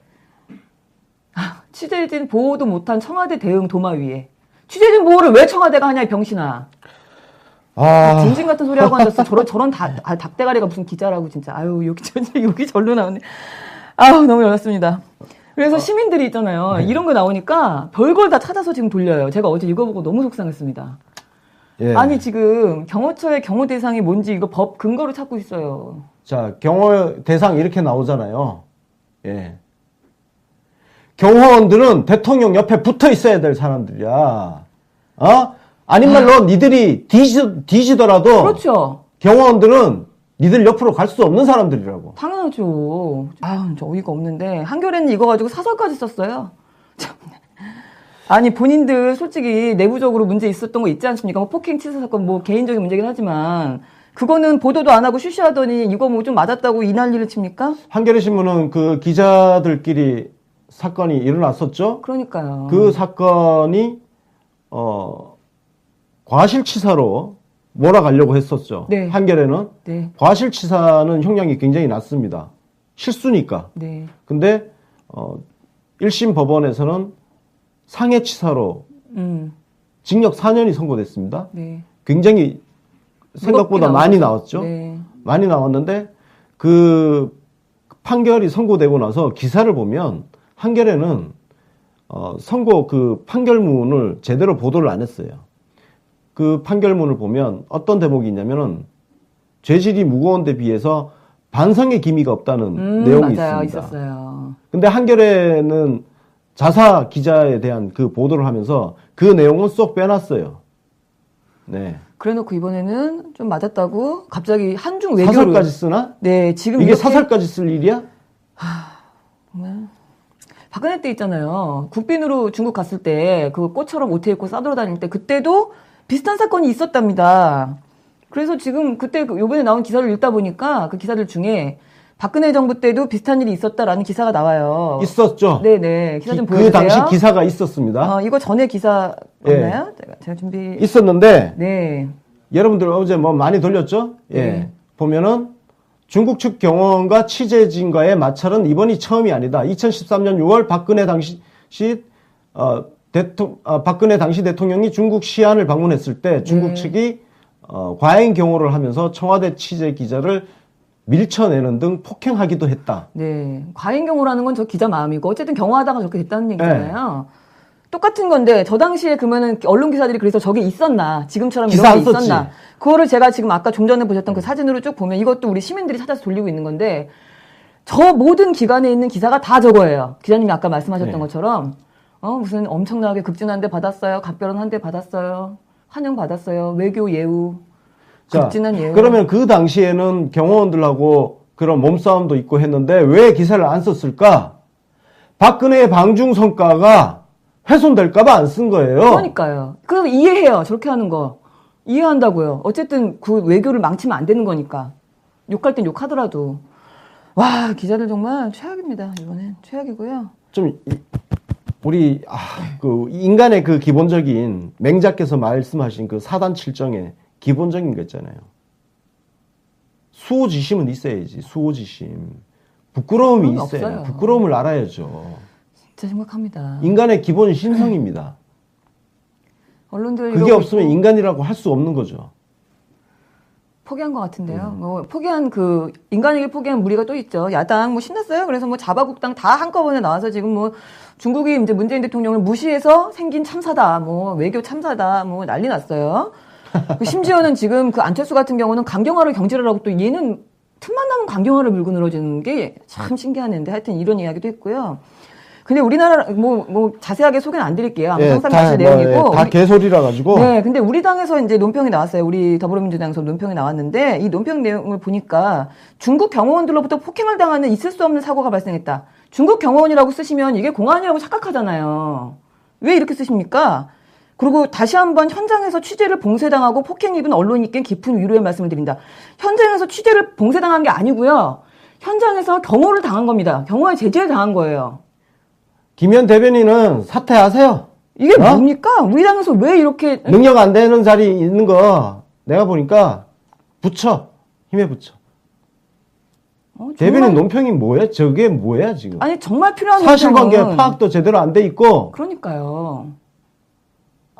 Speaker 12: 취재진 보호도 못한 청와대 대응 도마 위에 취재진 보호를 왜 청와대가 하냐 이 병신아. 중진 같은 소리 하고 앉았어. 저런 닭대가리가 무슨 기자라고 진짜. 아유 여기 절로 나오네. 아우 너무 열받습니다. 그래서 시민들이 있잖아요.
Speaker 13: 네.
Speaker 12: 이런 거 나오니까 별걸 다 찾아서 지금 돌려요. 제가 어제 이거 보고 너무 속상했습니다.
Speaker 13: 예.
Speaker 12: 아니 지금 경호처의 경호 대상이 뭔지 이거 법 근거로 찾고 있어요.
Speaker 13: 자, 경호 대상 이렇게 나오잖아요. 예. 경호원들은 대통령 옆에 붙어 있어야 될 사람들이야. 아닌 말로 니들이 뒤지더라도.
Speaker 12: 그렇죠.
Speaker 13: 경호원들은 니들 옆으로 갈 수 없는 사람들이라고.
Speaker 12: 당연하죠. 저 어이가 없는데 한겨레는 이거 가지고 사설까지 썼어요. 아니 본인들 솔직히 내부적으로 문제 있었던 거 있지 않습니까? 뭐 폭행 치사 사건 뭐 개인적인 문제긴 하지만 그거는 보도도 안 하고 쉬쉬하더니 이거 뭐 좀 맞았다고 이 난리를 칩니까?
Speaker 13: 한겨레 신문은 그 기자들끼리 사건이 일어났었죠.
Speaker 12: 그러니까요.
Speaker 13: 그 사건이 과실치사로 몰아가려고 했었죠.
Speaker 12: 네.
Speaker 13: 한겨레는
Speaker 12: 네.
Speaker 13: 과실치사는 형량이 굉장히 낮습니다. 실수니까.
Speaker 12: 네.
Speaker 13: 근데 1심 법원에서는 상해치사로 징역 4년이 선고됐습니다.
Speaker 12: 네.
Speaker 13: 굉장히 생각보다 많이 나왔죠.
Speaker 12: 네.
Speaker 13: 많이 나왔는데 그 판결이 선고되고 나서 기사를 보면 한겨레는 선고 그 판결문을 제대로 보도를 안 했어요. 그 판결문을 보면 어떤 대목이 있냐면은 죄질이 무거운 데 비해서 반성의 기미가 없다는 내용이
Speaker 12: 맞아요.
Speaker 13: 있습니다.
Speaker 12: 있었어요.
Speaker 13: 근데 한겨레는 자사 기자에 대한 그 보도를 하면서 그 내용은 쏙 빼놨어요. 네.
Speaker 12: 그래놓고 이번에는 좀 맞았다고 갑자기 한중 외교를
Speaker 13: 사설까지 쓰나?
Speaker 12: 네, 지금
Speaker 13: 이게
Speaker 12: 이렇게...
Speaker 13: 사설까지 쓸 일이야?
Speaker 12: 정말 박근혜 때 있잖아요. 국빈으로 중국 갔을 때 그 꽃처럼 옷에 입고 싸돌아다닐 때 그때도 비슷한 사건이 있었답니다. 그래서 지금 그때 요번에 나온 기사를 읽다 보니까 그 기사들 중에 박근혜 정부 때도 비슷한 일이 있었다라는 기사가 나와요.
Speaker 13: 있었죠.
Speaker 12: 네네. 기사 좀 보여주세요.
Speaker 13: 그 당시 기사가 있었습니다.
Speaker 12: 이거 전에 기사 없나요? 제가 준비.
Speaker 13: 있었는데.
Speaker 12: 네.
Speaker 13: 여러분들 어제 뭐 많이 돌렸죠? 예.
Speaker 12: 네.
Speaker 13: 보면은 중국 측 경호원과 취재진과의 마찰은 이번이 처음이 아니다. 2013년 6월 박근혜 당시 대통령이 중국 시안을 방문했을 때 중국 측이 과잉 경호를 하면서 청와대 취재 기자를 밀쳐내는 등 폭행하기도 했다.
Speaker 12: 네. 과잉 경호라는 건 저 기자 마음이고 어쨌든 경호하다가 저렇게 됐다는 얘기잖아요. 네. 똑같은 건데 저 당시에 그러면은 언론 기사들이 그래서 저게 있었나 지금처럼 이런 게 있었나 그거를 제가 지금 아까 좀 전에 보셨던 그 사진으로 쭉 보면 이것도 우리 시민들이 찾아서 돌리고 있는 건데 저 모든 기관에 있는 기사가 다 저거예요. 기자님이 아까 말씀하셨던 것처럼 무슨 엄청나게 극진한 데 받았어요. 각별한 한 대 받았어요. 환영 받았어요. 외교 예우. 극진한 예우.
Speaker 13: 그러면 그 당시에는 경호원들하고 그런 몸싸움도 있고 했는데 왜 기사를 안 썼을까? 박근혜의 방중 성과가 훼손될까봐 안 쓴 거예요.
Speaker 12: 그러니까요. 그래서 이해해요. 저렇게 하는 거. 이해한다고요. 어쨌든 그 외교를 망치면 안 되는 거니까. 욕할 땐 욕하더라도. 와, 기자들 정말 최악입니다. 이번엔 최악이고요.
Speaker 13: 좀 우리 그 인간의 그 기본적인 맹자께서 말씀하신 그 사단 칠정의 기본적인 거 있잖아요. 수호지심은 있어야지. 수호지심. 부끄러움이 있어요.
Speaker 12: 없어요.
Speaker 13: 부끄러움을 알아야죠.
Speaker 12: 진짜 심각합니다.
Speaker 13: 인간의 기본 신성입니다.
Speaker 12: 언론들
Speaker 13: 그게 없으면 인간이라고 할 수 없는 거죠.
Speaker 12: 포기한 것 같은데요. 뭐 포기한 그 인간에게 포기한 무리가 또 있죠. 야당 뭐 신났어요. 그래서 뭐 자바국당 다 한꺼번에 나와서 지금 뭐 중국이 이제 문재인 대통령을 무시해서 생긴 참사다. 뭐 외교 참사다. 뭐 난리 났어요. 심지어는 지금 그 안철수 같은 경우는 강경화를 경질을 하고 또 얘는 틈만 나면 강경화를 물고 늘어지는 게 참 신기한 애인데 하여튼 이런 이야기도 있고요. 근데 우리나라 뭐 자세하게 소개는 안 드릴게요. 아마 항상 사실 내용이고
Speaker 13: 다 개소리라 가지고.
Speaker 12: 네, 근데 우리 당에서 이제 논평이 나왔어요. 우리 더불어민주당에서 논평이 나왔는데 이 논평 내용을 보니까 중국 경호원들로부터 폭행을 당하는 있을 수 없는 사고가 발생했다. 중국 경호원이라고 쓰시면 이게 공안이라고 착각하잖아요. 왜 이렇게 쓰십니까? 그리고 다시 한번 현장에서 취재를 봉쇄당하고 폭행 입은 언론인께 깊은 위로의 말씀을 드린다. 현장에서 취재를 봉쇄당한 게 아니고요. 현장에서 경호를 당한 겁니다. 경호에 제지를 당한 거예요.
Speaker 13: 김현 대변인은 사퇴하세요.
Speaker 12: 이게 뭡니까? 우리 당에서 왜 이렇게
Speaker 13: 능력 안 되는 자리 있는 거 내가 보니까 힘에 붙여. 대변인 논평이 뭐야? 저게 뭐야 지금?
Speaker 12: 아니 정말 필요한
Speaker 13: 사실관계
Speaker 12: 논평은
Speaker 13: 파악도 제대로 안 돼 있고.
Speaker 12: 그러니까요.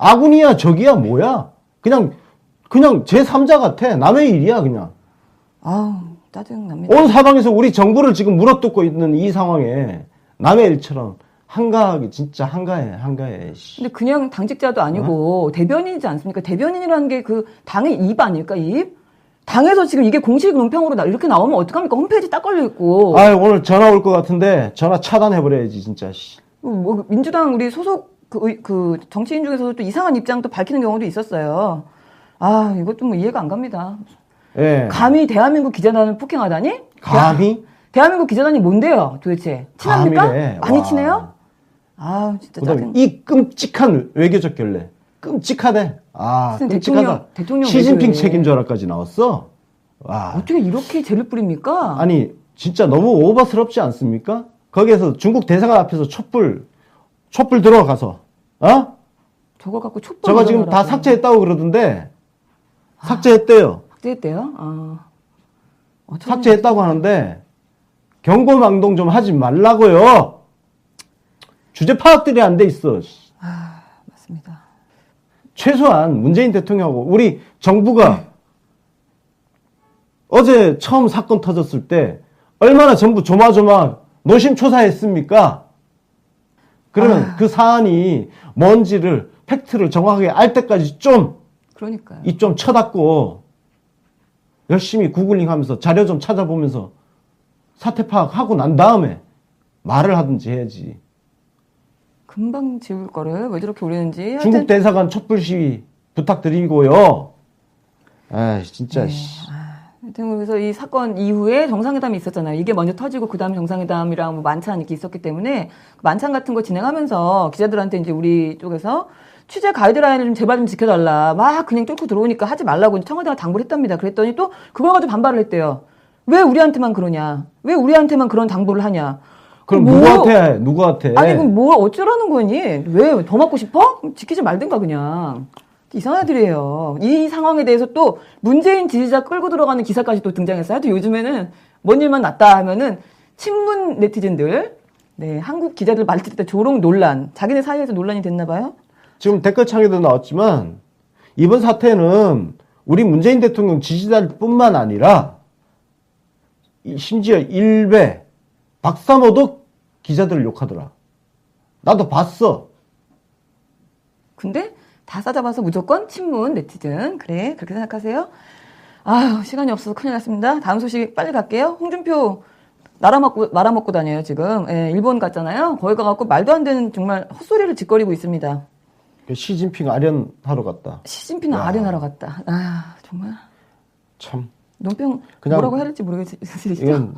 Speaker 13: 아군이야 적이야 뭐야? 그냥 제3자 같아. 남의 일이야 그냥.
Speaker 12: 아우 짜증납니다.
Speaker 13: 온 사방에서 우리 정부를 지금 물어뜯고 있는 이 상황에 남의 일처럼 한가하게 진짜 한가해.
Speaker 12: 근데 그냥 당직자도 아니고 대변인이지 않습니까? 대변인이라는 게 그 당의 입 아닐까 입? 당에서 지금 이게 공식 논평으로 이렇게 나오면 어떡합니까? 홈페이지 딱 걸려있고.
Speaker 13: 오늘 전화 올 것 같은데 전화 차단해버려야지 진짜.
Speaker 12: 뭐 민주당 우리 소속 그 정치인 중에서도 또 이상한 입장도 밝히는 경우도 있었어요. 이것도 뭐 이해가 안 갑니다.
Speaker 13: 예.
Speaker 12: 감히 대한민국 기자단을 폭행하다니?
Speaker 13: 감히?
Speaker 12: 대한민국 기자단이 뭔데요 도대체? 친합니까?
Speaker 13: 감히래.
Speaker 12: 많이
Speaker 13: 와.
Speaker 12: 친해요? 진짜 짜증.
Speaker 13: 이 끔찍한 외교적 결례. 끔찍하대. 끔찍하다.
Speaker 12: 대통령
Speaker 13: 시진핑 책임져라까지 나왔어. 와.
Speaker 12: 어떻게 이렇게 죄를 뿌립니까?
Speaker 13: 아니 진짜 너무 오버스럽지 않습니까? 거기에서 중국 대사관 앞에서 촛불 들어가서
Speaker 12: 저거 갖고 촛불
Speaker 13: 저거 지금 다 삭제했다고 그러던데 삭제했대요.
Speaker 12: 삭제했대요?
Speaker 13: 삭제했다고 하는데 경고망동 좀 하지 말라고요. 주제 파악들이 안 돼 있어.
Speaker 12: 맞습니다.
Speaker 13: 최소한 문재인 대통령하고 우리 정부가 어제 처음 사건 터졌을 때 얼마나 전부 조마조마 노심초사했습니까? 그러면 그 사안이 뭔지를 팩트를 정확하게 알 때까지 좀 쳐닫고 열심히 구글링하면서 자료 좀 찾아보면서 사태 파악하고 난 다음에 말을 하든지 해야지.
Speaker 12: 금방 지울 거를 왜 저렇게 올리는지.
Speaker 13: 중국 대사관 촛불 시위 부탁드리고요. 진짜.
Speaker 12: 하여튼 그래서 이 사건 이후에 정상회담이 있었잖아요. 이게 먼저 터지고 그 다음 정상회담이랑 뭐 만찬 이렇게 있었기 때문에 만찬 같은 거 진행하면서 기자들한테 이제 우리 쪽에서 취재 가이드라인을 좀 제발 좀 지켜달라. 막 그냥 뚫고 들어오니까 하지 말라고 청와대가 당부를 했답니다. 그랬더니 또 그걸 가지고 반발을 했대요. 왜 우리한테만 그러냐? 왜 우리한테만 그런 당부를 하냐?
Speaker 13: 그럼 누구한테?
Speaker 12: 아니 그럼 뭐 어쩌라는 거니? 왜 더 맞고 싶어? 지키지 말든가 그냥. 이상한 애들이에요. 이 상황에 대해서 또 문재인 지지자 끌고 들어가는 기사까지 또 등장했어요. 하여튼 요즘에는 뭔 일만 났다 하면은 친문 네티즌들, 한국 기자들 말릴 때 조롱 논란, 자기네 사이에서 논란이 됐나 봐요.
Speaker 13: 지금 댓글창에도 나왔지만 이번 사태는 우리 문재인 대통령 지지자뿐만 아니라 심지어 일베 박사모도 기자들을 욕하더라. 나도 봤어.
Speaker 12: 근데 다 싸잡아서 무조건 친문 네티즌. 그래 그렇게 생각하세요? 시간이 없어서 큰일 났습니다. 다음 소식 빨리 갈게요. 홍준표 말아먹고 다녀요 지금. 일본 갔잖아요. 거기 가갖고 말도 안 되는 정말 헛소리를 짓거리고 있습니다.
Speaker 13: 시진핑 아련하러 갔다.
Speaker 12: 시진핑 아련하러 갔다. 정말
Speaker 13: 참
Speaker 12: 논평 뭐라고 해야 될지 모르겠으시죠?
Speaker 13: 이건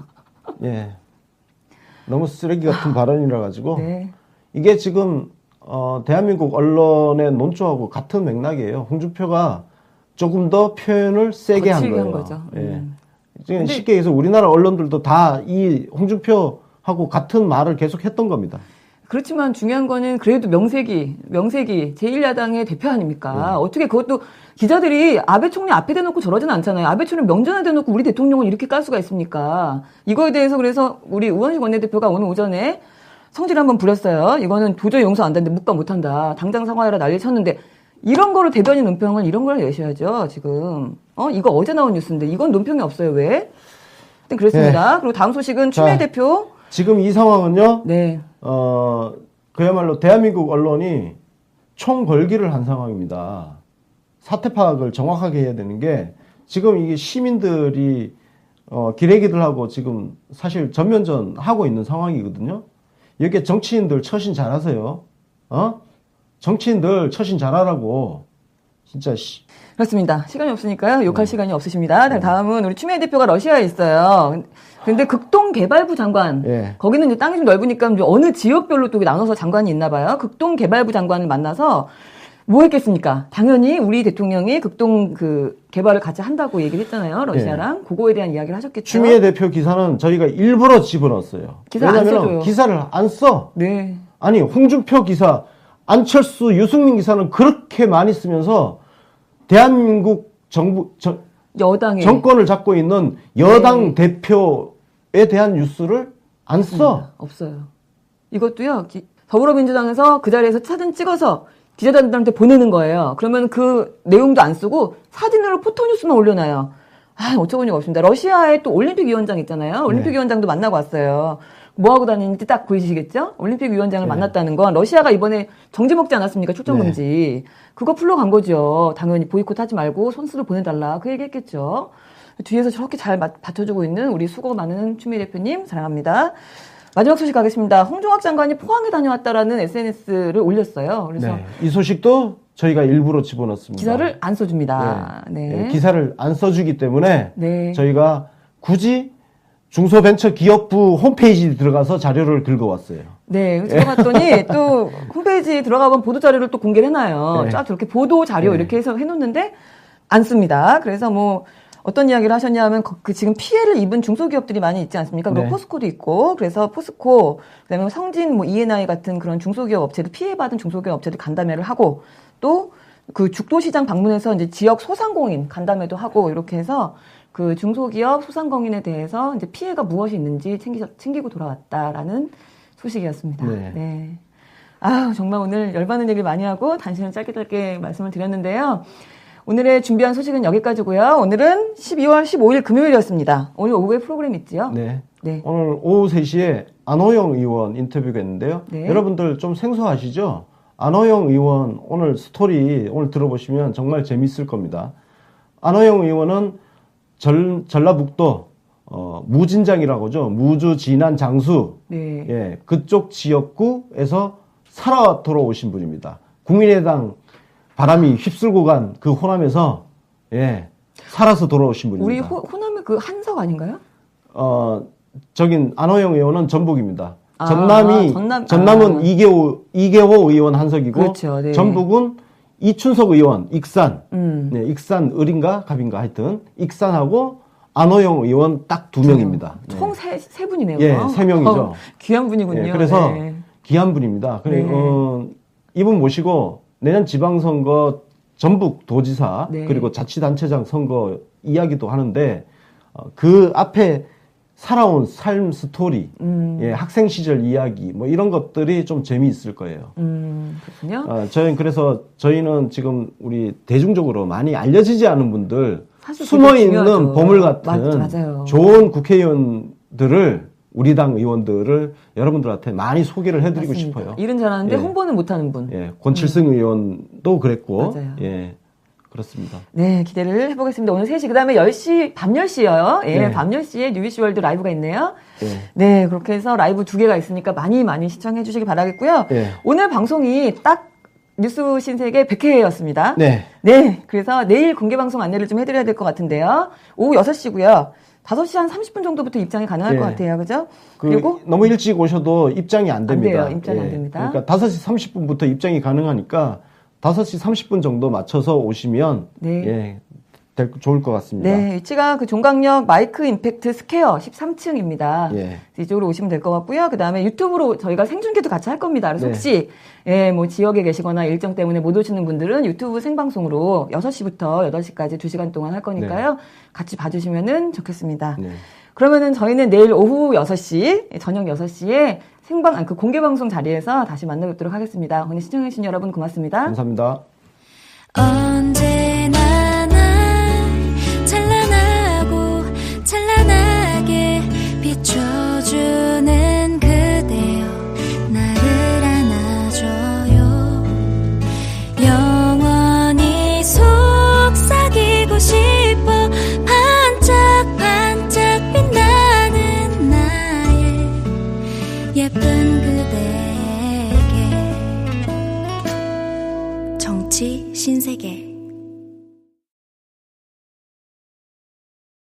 Speaker 13: 너무 쓰레기 같은 발언이라 가지고 이게 지금 대한민국 언론의 논조하고 같은 맥락이에요. 홍준표가 조금 더 표현을 세게 한 거예요.
Speaker 12: 거죠.
Speaker 13: 지금 쉽게 얘기해서 우리나라 언론들도 다 이 홍준표하고 같은 말을 계속 했던 겁니다.
Speaker 12: 그렇지만 중요한 거는 그래도 명색이 제1야당의 대표 아닙니까? 어떻게 그것도 기자들이 아베 총리 앞에 대놓고 저러지는 않잖아요. 아베 총리 명전에 대놓고 우리 대통령을 이렇게 깔 수가 있습니까? 이거에 대해서 그래서 우리 우원식 원내대표가 오늘 오전에 성질 한번 부렸어요. 이거는 도저히 용서 안 되는데 묵과 못한다. 당장 사과해라 난리 쳤는데 이런 거를 대변인 논평을 이런 걸 내셔야죠. 지금 이거 어제 나온 뉴스인데 이건 논평이 없어요. 왜? 그렇습니다. 그리고 다음 소식은 추미애 대표.
Speaker 13: 지금 이 상황은요. 그야말로 대한민국 언론이 총궐기를 한 상황입니다. 사태 파악을 정확하게 해야 되는 게 지금 이게 시민들이 기레기들하고 지금 사실 전면전 하고 있는 상황이거든요. 여기에 정치인들 처신 잘하세요. 정치인들 처신 잘하라고. 진짜
Speaker 12: 그렇습니다. 시간이 없으니까요. 욕할 시간이 없으십니다. 다음은 우리 추미애 대표가 러시아에 있어요. 근데 극동개발부 장관, 거기는 이제 땅이 좀 넓으니까 어느 지역별로 또 나눠서 장관이 있나 봐요. 극동개발부 장관을 만나서 뭐 했겠습니까? 당연히 우리 대통령이 극동 그 개발을 같이 한다고 얘기를 했잖아요. 러시아랑. 네. 그거에 대한 이야기를 하셨겠죠.
Speaker 13: 추미애 대표 기사는 저희가 일부러 집어넣었어요.
Speaker 12: 기사 안 써줘요.
Speaker 13: 기사를 안 써.
Speaker 12: 네.
Speaker 13: 아니 홍준표 기사, 안철수, 유승민 기사는 그렇게 많이 쓰면서 대한민국 정부
Speaker 12: 여당의
Speaker 13: 정권을 잡고 있는 여당 네. 대표에 대한 뉴스를 안 써.
Speaker 12: 없어요. 이것도요. 더불어민주당에서 그 자리에서 사진 찍어서 기자들한테 보내는 거예요. 그러면 그 내용도 안 쓰고 사진으로 포토뉴스만 올려놔요. 아, 어처구니가 없습니다. 러시아에 또 올림픽 위원장 있잖아요. 올림픽 네. 위원장도 만나고 왔어요. 뭐 하고 다니는지 딱 보이시겠죠? 올림픽 위원장을 네. 만났다는 건 러시아가 이번에 정지 먹지 않았습니까? 출전 금지. 네. 그거 풀러 간 거죠. 당연히 보이콧 하지 말고 손수를 보내달라. 그 얘기 했겠죠. 뒤에서 저렇게 잘 받쳐주고 있는 우리 수고 많은 추미애 대표님 사랑합니다. 마지막 소식 가겠습니다. 홍종학 장관이 포항에 다녀왔다라는 SNS를 올렸어요. 그래서
Speaker 13: 네. 이 소식도 저희가 일부러 집어넣습니다.
Speaker 12: 기사를 안 써줍니다. 네.
Speaker 13: 네. 기사를 안 써주기 때문에
Speaker 12: 네.
Speaker 13: 저희가 굳이 중소벤처기업부 홈페이지에 들어가서 자료를 긁어왔어요.
Speaker 12: 네, 들어갔더니 또 홈페이지 들어가면 보도 자료를 또 공개를 해놔요. 네. 쫙 저렇게 보도 자료 네. 이렇게 해서 해놓는데 안 씁니다. 그래서 뭐 어떤 이야기를 하셨냐면 그 지금 피해를 입은 중소기업들이 많이 있지 않습니까? 그리고 네. 포스코도 있고 그래서 포스코 그다음에 성진 뭐 E&I 같은 그런 중소기업 업체들 피해받은 중소기업 업체들 간담회를 하고 또 그 죽도시장 방문해서 이제 지역 소상공인 간담회도 하고 이렇게 해서 그 중소기업 소상공인에 대해서 이제 피해가 무엇이 있는지 챙기고 돌아왔다라는 소식이었습니다. 네. 네. 아 정말 오늘 열받는 얘기를 많이 하고 단신을 짧게 말씀을 드렸는데요. 오늘의 준비한 소식은 여기까지고요. 오늘은 12월 15일 금요일이었습니다. 오늘 오후에 프로그램 있지요?
Speaker 13: 네. 네. 오늘 오후 3시에 안호영 의원 인터뷰가 있는데요. 네. 여러분들 좀 생소하시죠? 안호영 의원 오늘 스토리 오늘 들어보시면 정말 재밌을 겁니다. 안호영 의원은 전라북도 무진장이라고 하죠. 무주, 진안, 장수
Speaker 12: 네.
Speaker 13: 예, 그쪽 지역구에서 살아 돌아오신 분입니다. 국민의당 바람이 휩쓸고 간 그 호남에서 예, 살아서 돌아오신 분입니다.
Speaker 12: 우리 호남의 그 한석 아닌가요?
Speaker 13: 저긴 안호영 의원은 전북입니다. 전남은 이계호 의원 한석이고
Speaker 12: 그렇죠, 네.
Speaker 13: 전북은 이춘석 의원 익산 네, 익산 을인가 갑인가 하여튼 익산하고 안호영 의원 딱 2명입니다.
Speaker 12: 총 세 분이네요.
Speaker 13: 예, 3명이죠.
Speaker 12: 귀한 분이군요.
Speaker 13: 예, 그래서
Speaker 12: 네.
Speaker 13: 귀한 분입니다. 그리고 이분 모시고 내년 지방선거 전북 도지사
Speaker 12: 네.
Speaker 13: 그리고 자치단체장 선거 이야기도 하는데 그 앞에 살아온 삶 스토리, 예, 학생 시절 이야기 뭐 이런 것들이 좀 재미있을 거예요.
Speaker 12: 그렇군요.
Speaker 13: 저희는 지금 우리 대중적으로 많이 알려지지 않은 분들 숨어 있는 보물 같은
Speaker 12: 맞아요.
Speaker 13: 좋은 국회의원들을 우리 당 의원들을 여러분들한테 많이 소개를 해드리고
Speaker 12: 맞습니다.
Speaker 13: 싶어요.
Speaker 12: 일은 잘하는데
Speaker 13: 예.
Speaker 12: 홍보는 못하는 분.
Speaker 13: 예, 권칠승 의원도 그랬고,
Speaker 12: 맞아요.
Speaker 13: 예, 그렇습니다.
Speaker 12: 네, 기대를 해보겠습니다. 오늘 3시, 그 다음에 10시, 밤 10시요. 예, 네. 밤 10시에 뉴비시월드 라이브가 있네요. 네, 그렇게 해서 라이브 2개가 있으니까 많이 시청해 주시기 바라겠고요. 오늘 방송이 딱 뉴스 신세계 100회였습니다.
Speaker 13: 네.
Speaker 12: 네, 그래서 내일 공개 방송 안내를 좀 해드려야 될 것 같은데요. 오후 6시고요. 5시 한 30분 정도부터 입장이 가능할 것 같아요. 그죠? 그리고
Speaker 13: 너무 일찍 오셔도 입장이 안 됩니다.
Speaker 12: 안 돼요. 입장이 안 됩니다.
Speaker 13: 그러니까 5시 30분부터 입장이 가능하니까 5시 30분 정도 맞춰서 오시면 좋을 것 같습니다.
Speaker 12: 네, 위치가 그 종강역 마이크 임팩트 스퀘어 13층입니다. 이쪽으로 오시면 될 것 같고요. 그 다음에 유튜브로 저희가 생중계도 같이 할 겁니다. 그래서 혹시 뭐 지역에 계시거나 일정 때문에 못 오시는 분들은 유튜브 생방송으로 6시부터 8시까지 2시간 동안 할 거니까요. 같이 봐주시면 좋겠습니다. 그러면은 저희는 내일 오후 6시, 저녁 6시에 그 공개방송 자리에서 다시 만나뵙도록 하겠습니다. 오늘 시청해주신 여러분 고맙습니다.
Speaker 13: 감사합니다.
Speaker 10: 언제나 날 찬란하고 찬란하게 비춰주는 그대여 나를 안아줘요. 영원히 속삭이고 싶어 반짝반짝 빛나는 나의 예쁜 그대에게 정치 신세계